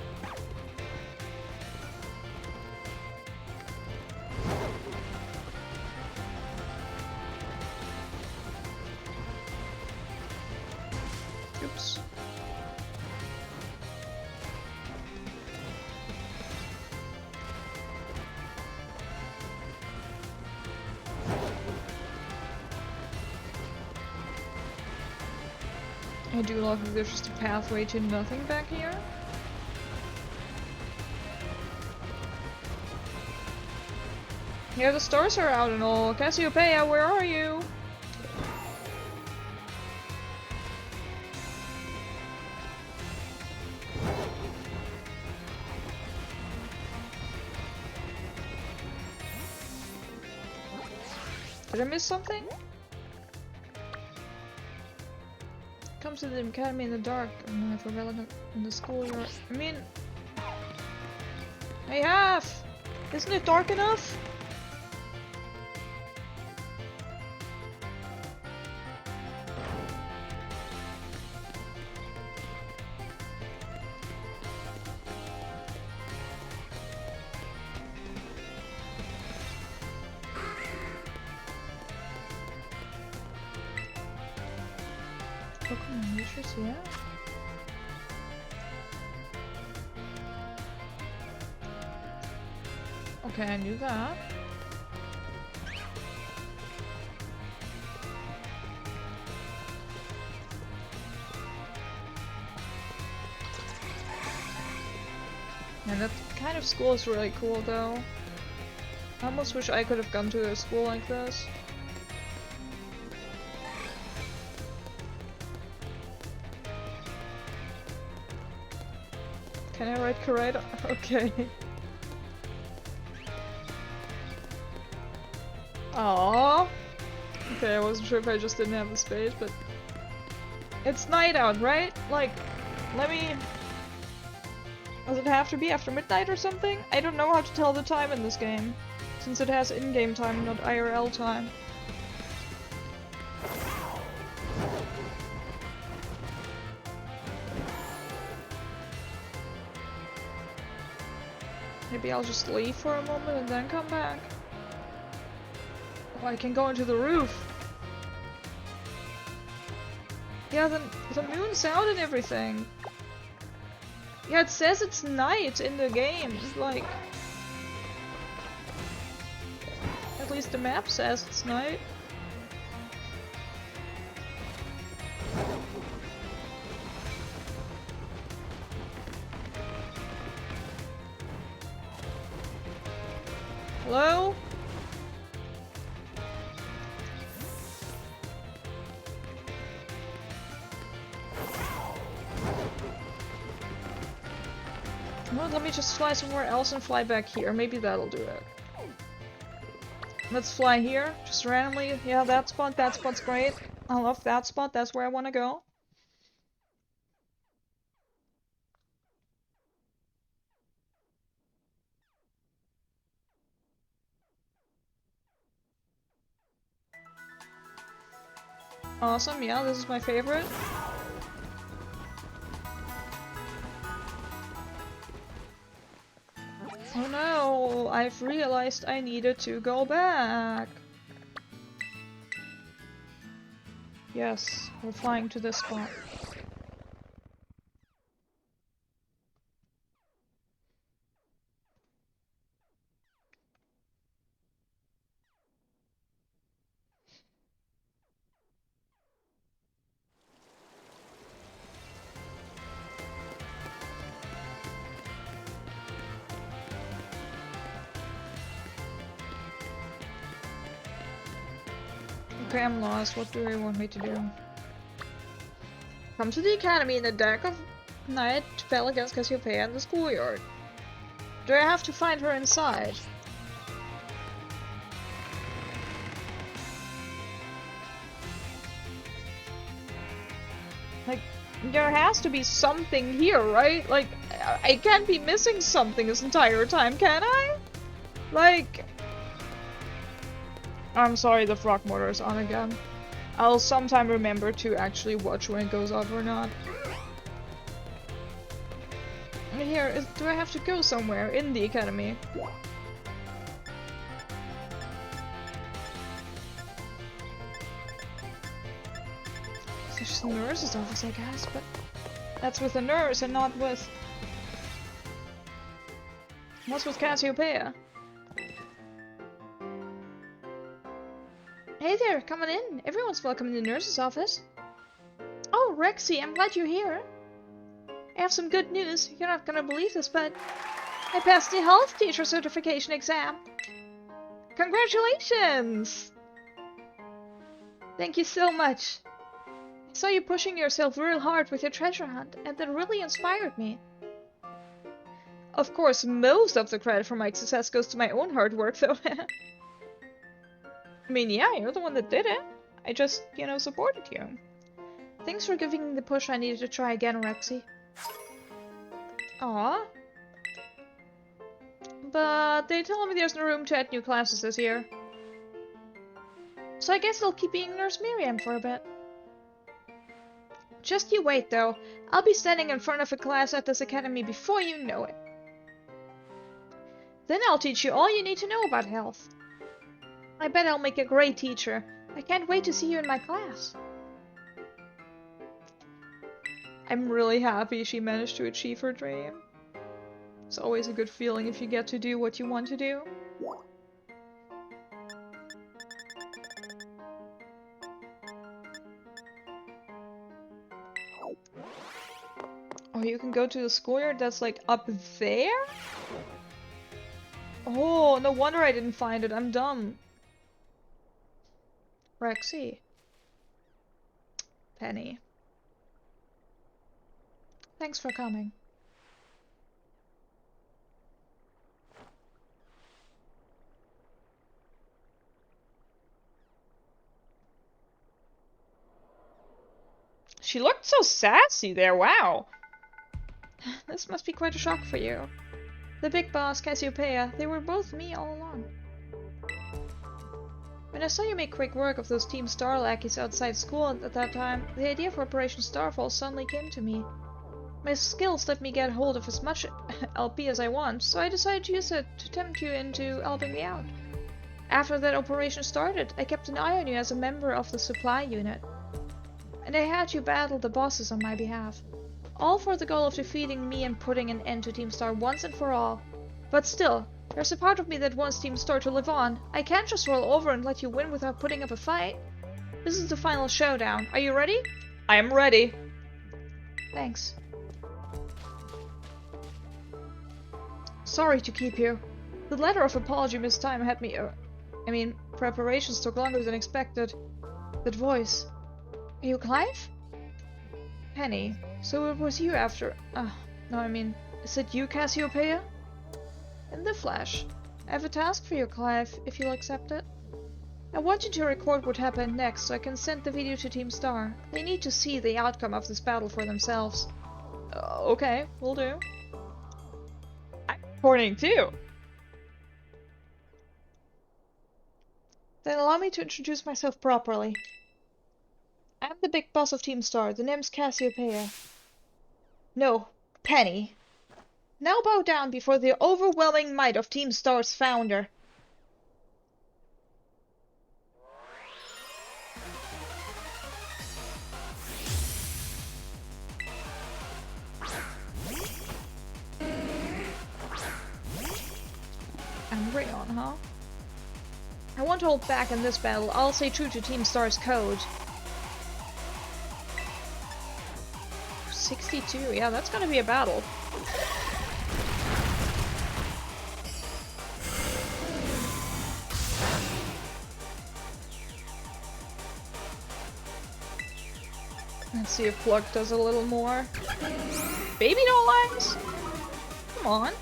Oops. I do love that there's just a pathway to nothing back here. Yeah, the stars are out and all. Cassiopeia, where are you? Did I miss something? Comes to the academy in the dark. I'm for relevant in the schoolyard. I mean, I have! Isn't it dark enough? Pokemon Nutrition, yeah. Okay, I knew that. And that kind of school is really cool though. I almost wish I could have gone to a school like this. Can I write correct? Okay. Aww. Okay, I wasn't sure if I just didn't have the space, but... It's night out, right? Like, let me... Does it have to be after midnight or something? I don't know how to tell the time in this game, since it has in-game time, not IRL time. Maybe I'll just leave for a moment and then come back. Oh, I can go into the roof. Yeah, the moon's out and everything. Yeah, it says it's night in the game. Like, at least the map says it's night. Hello? Well, let me just fly somewhere else and fly back here. Maybe that'll do it. Let's fly here, just randomly. Yeah, that spot's great. I love that spot, that's where I want to go. Awesome, yeah, this is my favorite. Oh no, I've realized I needed to go back. Yes, we're flying to this spot. Okay, I'm lost. What do they want me to do? Come to the academy in the deck of night to battle against Cassiopeia in the schoolyard. Do I have to find her inside? Like, there has to be something here, right? Like, I can't be missing something this entire time, can I? Like... I'm sorry, the frog motor is on again. I'll sometime remember to actually watch when it goes off or not. Here, do I have to go somewhere in the academy? It's just the nurse's office, I guess, but that's with the nurse and not with... What's with Cassiopeia? Hey there, come on in. Everyone's welcome in the nurse's office. Oh, Rexy, I'm glad you're here. I have some good news. You're not gonna believe this, but I passed the health teacher certification exam. Congratulations! Thank you so much. I saw you pushing yourself real hard with your treasure hunt, and that really inspired me. Of course, most of the credit for my success goes to my own hard work, though. I mean, yeah, you're the one that did it. I just, you know, supported you. Thanks for giving me the push I needed to try again, Rexy. Aww. But they told me there's no room to add new classes this year. So I guess I'll keep being Nurse Miriam for a bit. Just you wait, though. I'll be standing in front of a class at this academy before you know it. Then I'll teach you all you need to know about health. I bet I'll make a great teacher. I can't wait to see you in my class. I'm really happy she managed to achieve her dream. It's always a good feeling if you get to do what you want to do. Oh, you can go to the schoolyard that's like up there? Oh, no wonder I didn't find it. I'm dumb. Rexy. Penny. Thanks for coming. She looked so sassy there, wow. This must be quite a shock for you. The big boss, Cassiopeia, they were both me all along. When I saw you make quick work of those Team Star lackeys outside school at that time, the idea for Operation Starfall suddenly came to me. My skills let me get hold of as much LP as I want, so I decided to use it to tempt you into helping me out. After that operation started, I kept an eye on you as a member of the supply unit. And I had you battle the bosses on my behalf. All for the goal of defeating me and putting an end to Team Star once and for all. But still, there's a part of me that wants Team Star to live on. I can't just roll over and let you win without putting up a fight. This is the final showdown. Are you ready? I am ready. Thanks. Sorry to keep you. The letter of apology this time had me... preparations took longer than expected. That voice... Are you Clive? Penny, so it was you after... is it you, Cassiopeia? In the flesh. I have a task for you, Clive, if you'll accept it. I want you to record what happened next so I can send the video to Team Star. They need to see the outcome of this battle for themselves. Okay, will do. I'm recording too! Then allow me to introduce myself properly. I'm the big boss of Team Star. The name's Cassiopeia. No, Penny. Now bow down before the overwhelming might of Team Star's founder. And Rayon, huh? I won't hold back in this battle. I'll stay true to Team Star's code. 62, yeah, that's gonna be a battle. Let's see if Pluck does a little more. Baby no lives? Come on.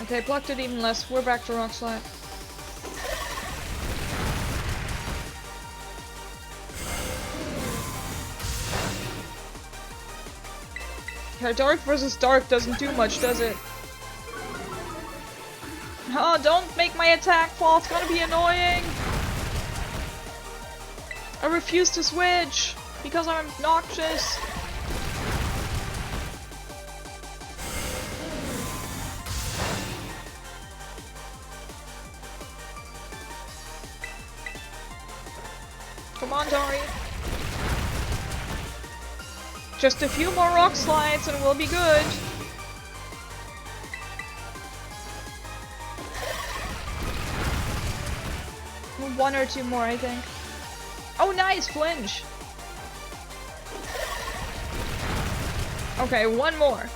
Okay, Pluck did even less. We're back to Rock Slide. Yeah, Dark versus Dark doesn't do much, does it? Oh, don't make my attack fall. It's gonna be annoying. I refuse to switch because I'm obnoxious. Come on, Dari. Just a few more rock slides and we'll be good. One or two more, I think. Oh, nice! Flinch! Okay, one more.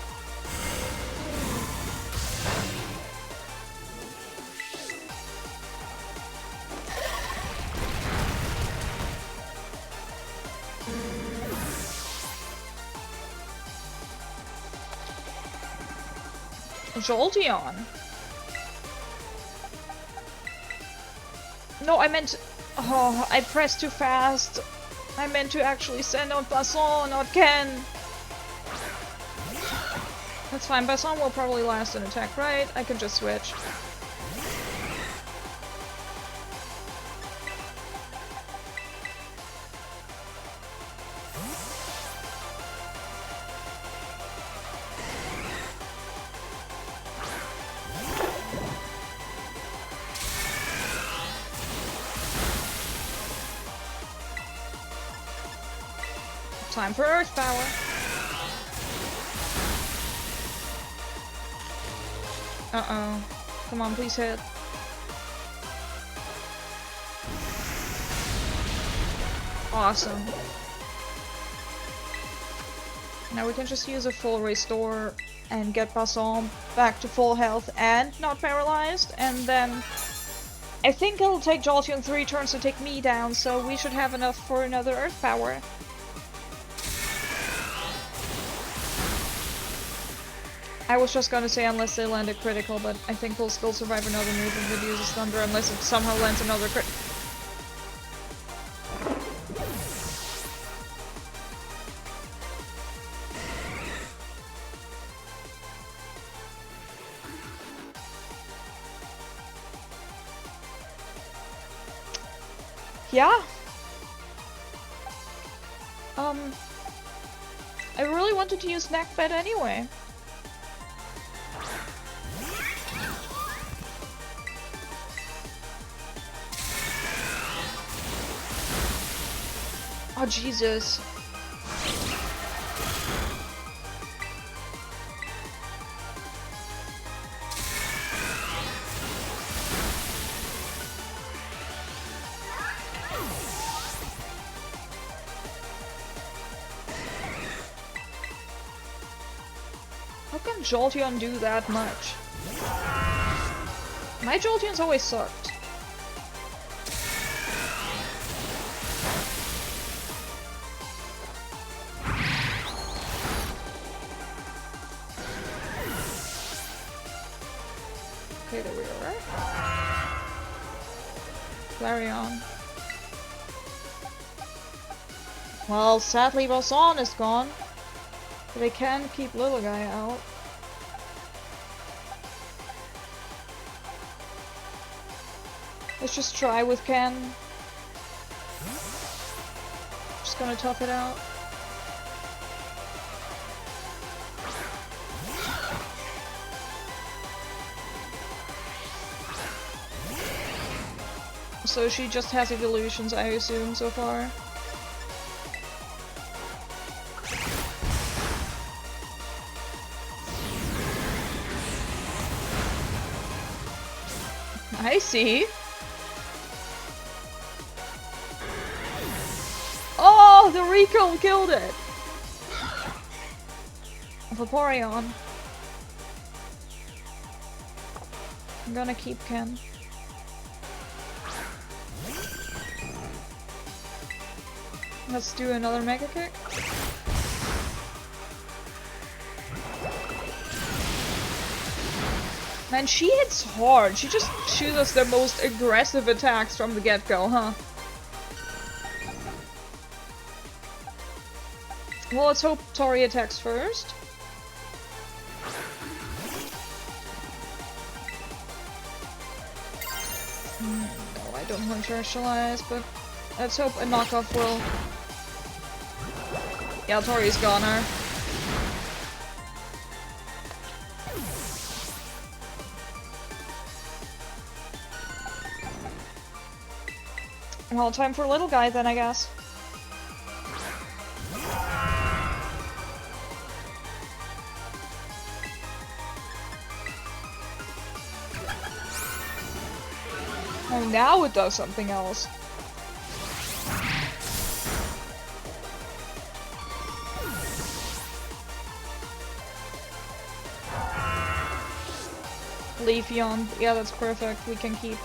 Jolteon. No, I meant... Oh, I pressed too fast. I meant to actually send out Basson, not Ken. That's fine. Basson will probably last an attack, right? I can just switch. Time for Earth Power. Uh-oh. Come on, please hit. Awesome. Now we can just use a full restore and get Basson back to full health and not paralyzed, and then I think it'll take Jolteon 3 turns to take me down, so we should have enough for another Earth Power. I was just gonna say unless they land a critical, but I think we'll still survive another move if it uses Thunder unless it somehow lands another crit. Yeah. I really wanted to use Neck Bed anyway. Oh, Jesus. How can Jolteon do that much? My Jolteon's always sucked. Okay, there we go, right? Flareon. Well, sadly Basson is gone. But I can keep little guy out. Let's just try with Ken. Just gonna tough it out. So she just has evolutions, I assume, so far. I see. Oh, the recall killed it! Vaporeon. I'm gonna keep Ken. Let's do another Mega Kick. Man, she hits hard. She just shoots us the most aggressive attacks from the get-go, huh? Well, let's hope Tori attacks first. No, I don't want to terrestrialize, but let's hope a knockoff will. Yeah, Tori's goner. Well, time for a little guy then, I guess. Oh, now it does something else. Leafeon. Yeah, that's perfect. We can keep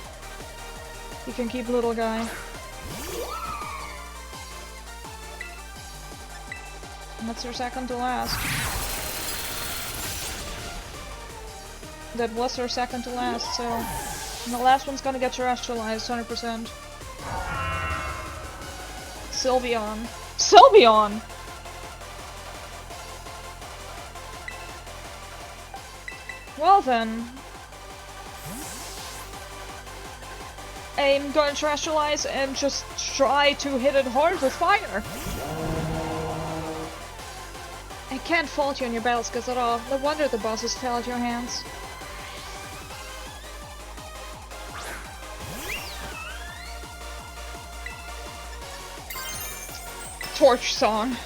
little guy. And that's her second to last. That was her second to last, so... And the last one's gonna get terrestrialized, 100%. Sylveon. Sylveon! Well then... I'm gonna terrestrialize and just try to hit it hard with fire. I can't fault you on your battle skills at all. No wonder the bosses fell at your hands. Torch song.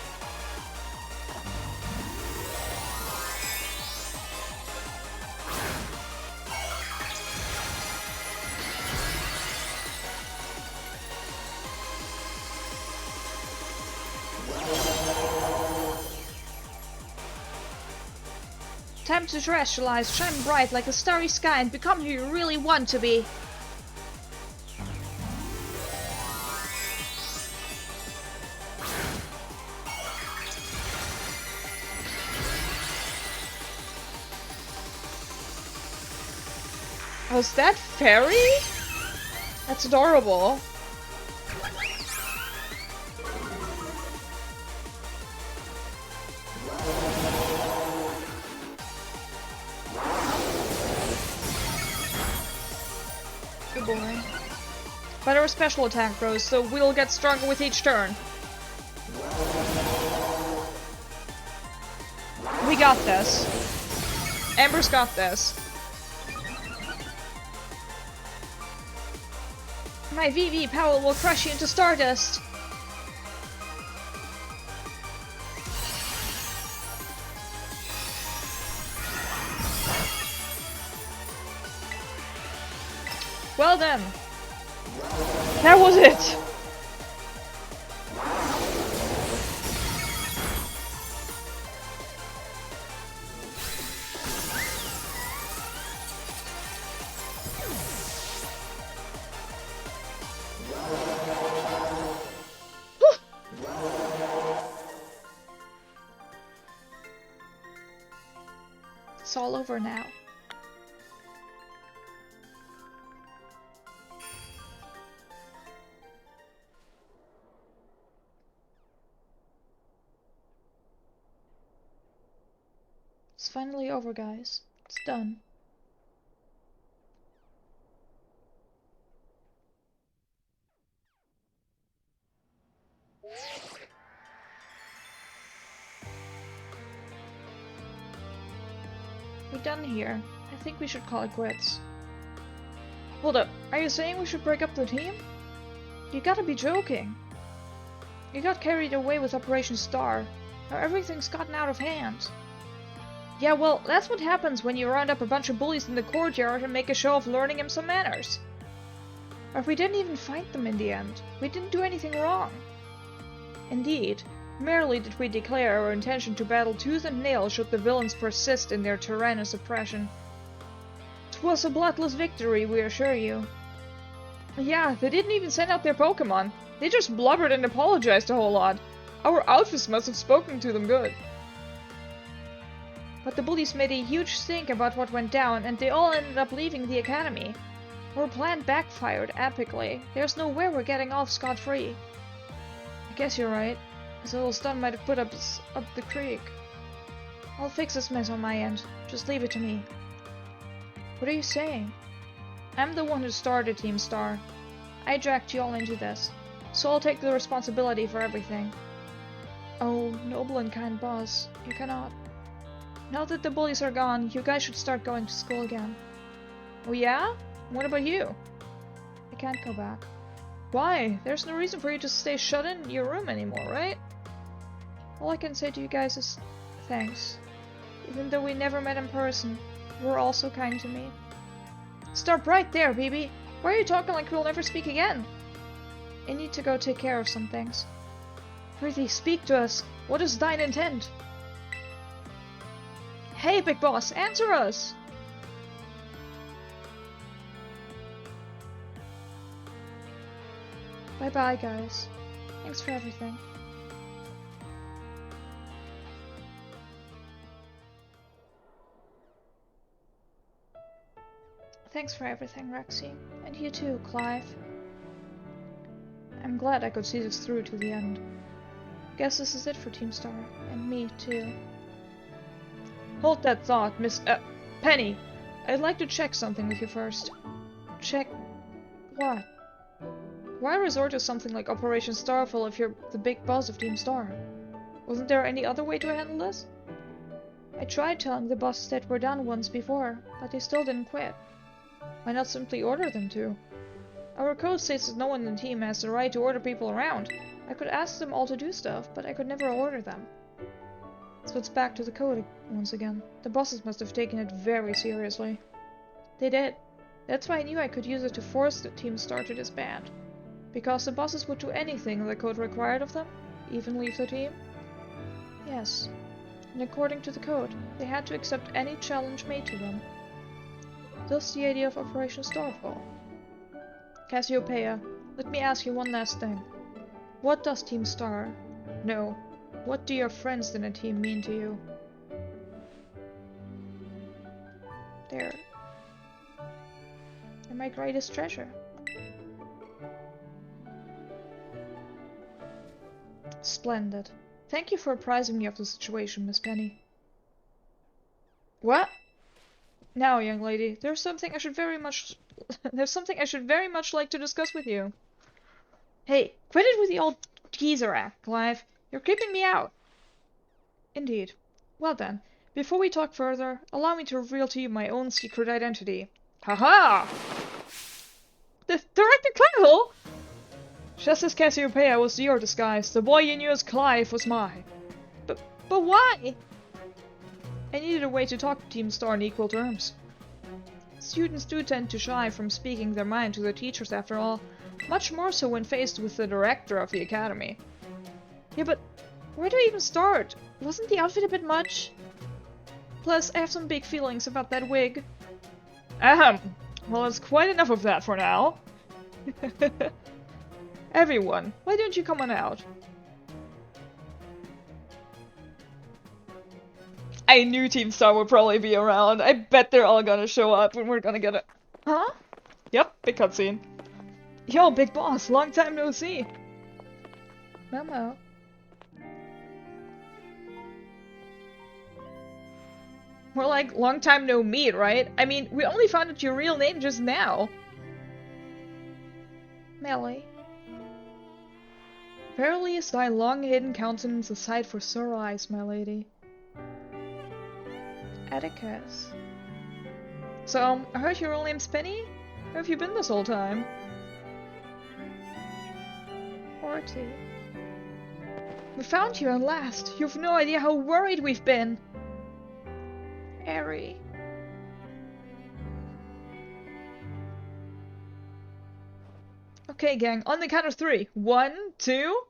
Time to terrestrialize, shine bright like a starry sky and become who you really want to be. Was that fairy? That's adorable. Good boy. But our special attack grows, so we'll get stronger with each turn. We got this. Amber's got this. My VV power will crush you into stardust. Well then. That was it. It's all over now. It's finally over, guys. It's done. We're done here. I think we should call it quits. Hold up, are you saying we should break up the team? You gotta be joking. You got carried away with Operation Star. Now everything's gotten out of hand. Yeah, well, that's what happens when you round up a bunch of bullies in the courtyard and make a show of learning them some manners. But we didn't even fight them in the end. We didn't do anything wrong. Indeed, merely did we declare our intention to battle tooth and nail should the villains persist in their tyrannous oppression. 'Twas a bloodless victory, we assure you. Yeah, they didn't even send out their Pokémon. They just blubbered and apologized a whole lot. Our outfits must have spoken to them good. But the bullies made a huge stink about what went down, and they all ended up leaving the academy. Our plan backfired epically. There's no way we're getting off scot-free. I guess you're right. This little stunt might have put us up the creek. I'll fix this mess on my end. Just leave it to me. What are you saying? I'm the one who started Team Star. I dragged you all into this, so I'll take the responsibility for everything. Oh, noble and kind boss, you cannot. Now that the bullies are gone, you guys should start going to school again. Oh yeah? What about you? I can't go back. Why? There's no reason for you to stay shut in your room anymore, right? All I can say to you guys is thanks. Even though we never met in person, you were all so kind to me. Stop right there, BB! Why are you talking like we'll never speak again? I need to go take care of some things. Prithee, speak to us. What is thine intent? Hey, Big Boss, answer us! Bye-bye, guys. Thanks for everything. Thanks for everything, Rexy. And you too, Clive. I'm glad I could see this through to the end. Guess this is it for Team Star. And me, too. Hold that thought, Miss... Penny! I'd like to check something with you first. Check... what? Why resort to something like Operation Starfall if you're the big boss of Team Star? Wasn't there any other way to handle this? I tried telling the bosses that we're done once before, but they still didn't quit. Why not simply order them to? Our code states that no one in the team has the right to order people around. I could ask them all to do stuff, but I could never order them. So it's back to the code once again. The bosses must have taken it very seriously. They did. That's why I knew I could use it to force the Team Star to disband. Because the bosses would do anything the code required of them, even leave the team. Yes. And according to the code, they had to accept any challenge made to them. Thus the idea of Operation Starfall. Cassiopeia, let me ask you one last thing. What does Team Star... no, what do your friends in a team mean to you? They're my greatest treasure. Splendid. Thank you for apprising me of the situation, Miss Penny. What? Now, young lady, there's something I should very much like to discuss with you. Hey, quit it with the old geezer act, Clive. You're creeping me out. Indeed. Well then, before we talk further, allow me to reveal to you my own secret identity. Haha! The Director Clerical? Just as Cassiopeia was your disguise, the boy you knew as Clive was mine. But why? I needed a way to talk to Team Star on equal terms. Students do tend to shy from speaking their mind to their teachers after all, much more so when faced with the director of the academy. Yeah, but where do I even start? Wasn't the outfit a bit much? Plus, I have some big feelings about that wig. Ahem. Well, it's quite enough of that for now. Everyone, why don't you come on out? I knew Team Star would probably be around. I bet they're all gonna show up when we're gonna get a... Huh? Yep, big cutscene. Yo, Big Boss, long time no see. Momo. More like long time no meet, right? I mean, we only found out your real name just now. Melly. Verily is thy long-hidden countenance a sight for sore eyes, my lady. Atticus. So, I heard your real name's Penny? Where have you been this whole time? Horty. We found you at last. You've no idea how worried we've been. Airy. Okay, gang, on the count of 3. 1, 2...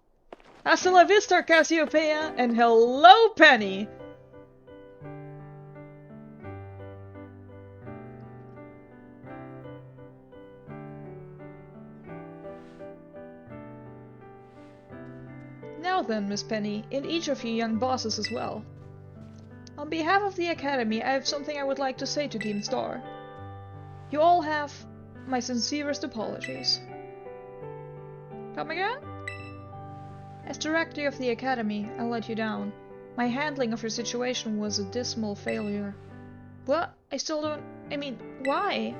Hasta la vista, Cassiopeia, and hello, Penny! Now then, Miss Penny, and each of you young bosses as well. On behalf of the Academy, I have something I would like to say to Team Star. You all have my sincerest apologies. Come again? As director of the Academy, I let you down. My handling of your situation was a dismal failure. What? I still don't... I mean, why?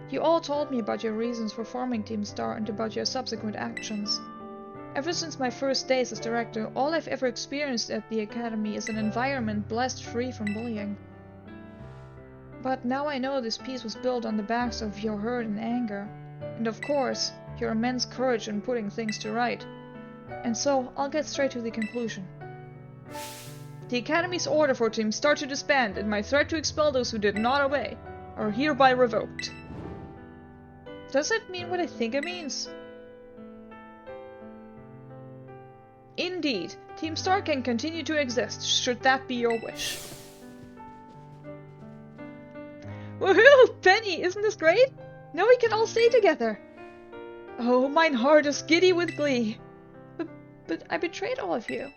You all told me about your reasons for forming Team Star and about your subsequent actions. Ever since my first days as director, all I've ever experienced at the Academy is an environment blessed free from bullying. But now I know this peace was built on the backs of your hurt and anger, and of course, your immense courage in putting things to right. And so, I'll get straight to the conclusion. The Academy's order for Team Star to disband and my threat to expel those who did not obey are hereby revoked. Does it mean what I think it means? Indeed, Team Star can continue to exist, should that be your wish. Woohoo! Penny, isn't this great? Now we can all stay together! Oh, mine heart is giddy with glee. But I betrayed all of you.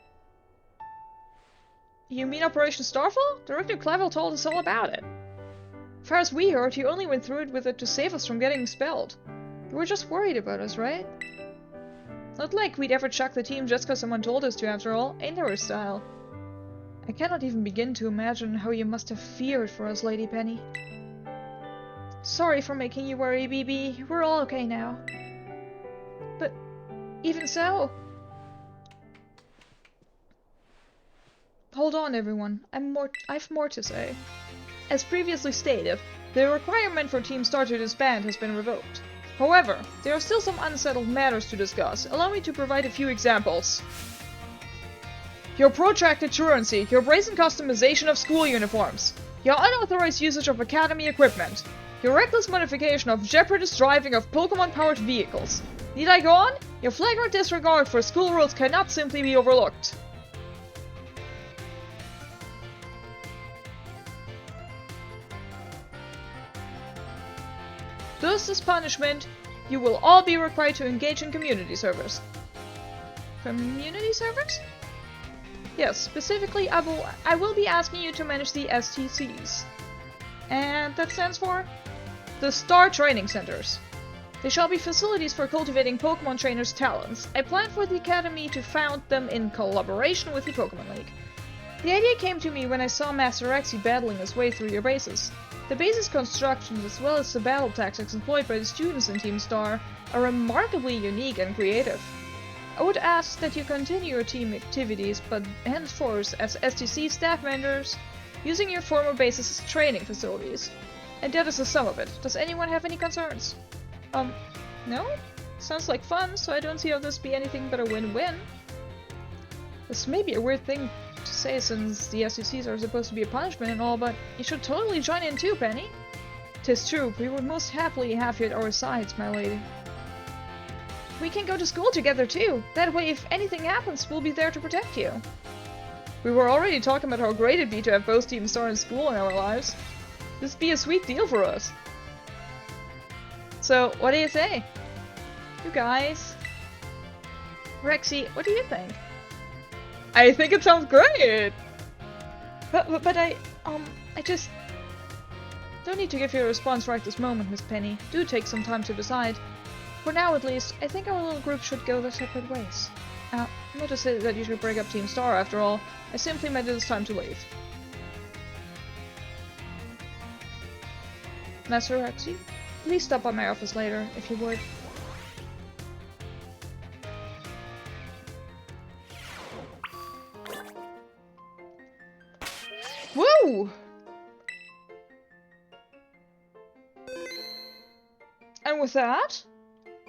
You mean Operation Starfall? Director Clavel told us all about it. As far as we heard, you only went through it with it to save us from getting expelled. You were just worried about us, right? Not like we'd ever chuck the team just because someone told us to, after all. Ain't our style. I cannot even begin to imagine how you must have feared for us, Lady Penny. Sorry for making you worry, BB. We're all okay now. But even so... Hold on, everyone. I've more to say. As previously stated, the requirement for Team Star to disband has been revoked. However, there are still some unsettled matters to discuss. Allow me to provide a few examples. Your protracted truancy, your brazen customization of school uniforms, your unauthorized usage of Academy equipment, your reckless modification of jeopardous driving of Pokémon-powered vehicles. Need I go on? Your flagrant disregard for school rules cannot simply be overlooked. Thus, as punishment, you will all be required to engage in community service. Community service? Yes, specifically, I will be asking you to manage the STCs. And that stands for? The Star Training Centers. They shall be facilities for cultivating Pokemon trainers' talents. I plan for the Academy to found them in collaboration with the Pokemon League. The idea came to me when I saw Master Rexy battling his way through your bases. The base's construction, as well as the battle tactics employed by the students in Team Star, are remarkably unique and creative. I would ask that you continue your team activities, but henceforth as STC staff members, using your former bases as training facilities. And that is the sum of it. Does anyone have any concerns? No? Sounds like fun, so I don't see how this be anything but a win-win. This may be a weird thing to say since the STCs are supposed to be a punishment and all, but you should totally join in too, Penny. 'Tis true, we would most happily have you at our sides, my lady. We can go to school together too. That way, if anything happens, we'll be there to protect you. We were already talking about how great it'd be to have both Team Star and school in our lives. This'd be a sweet deal for us. So, what do you say? You guys? Rexy, what do you think? I think it sounds great! But I just... Don't need to give you a response right this moment, Miss Penny. Do take some time to decide. For now, at least, I think our little group should go their separate ways. Not to say that you should break up Team Star, after all. I simply meant it is time to leave. Master Rexy, please stop by my office later, if you would. Woo! And with that,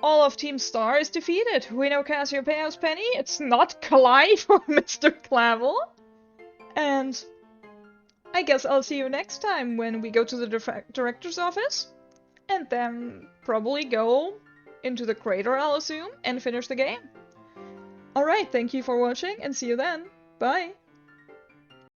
all of Team Star is defeated. We now cast your payouts, Penny. It's not Clive or Mr. Clavel. And I guess I'll see you next time when we go to the director's office. And then probably go into the crater, I'll assume, and finish the game. Alright, thank you for watching, and see you then. Bye!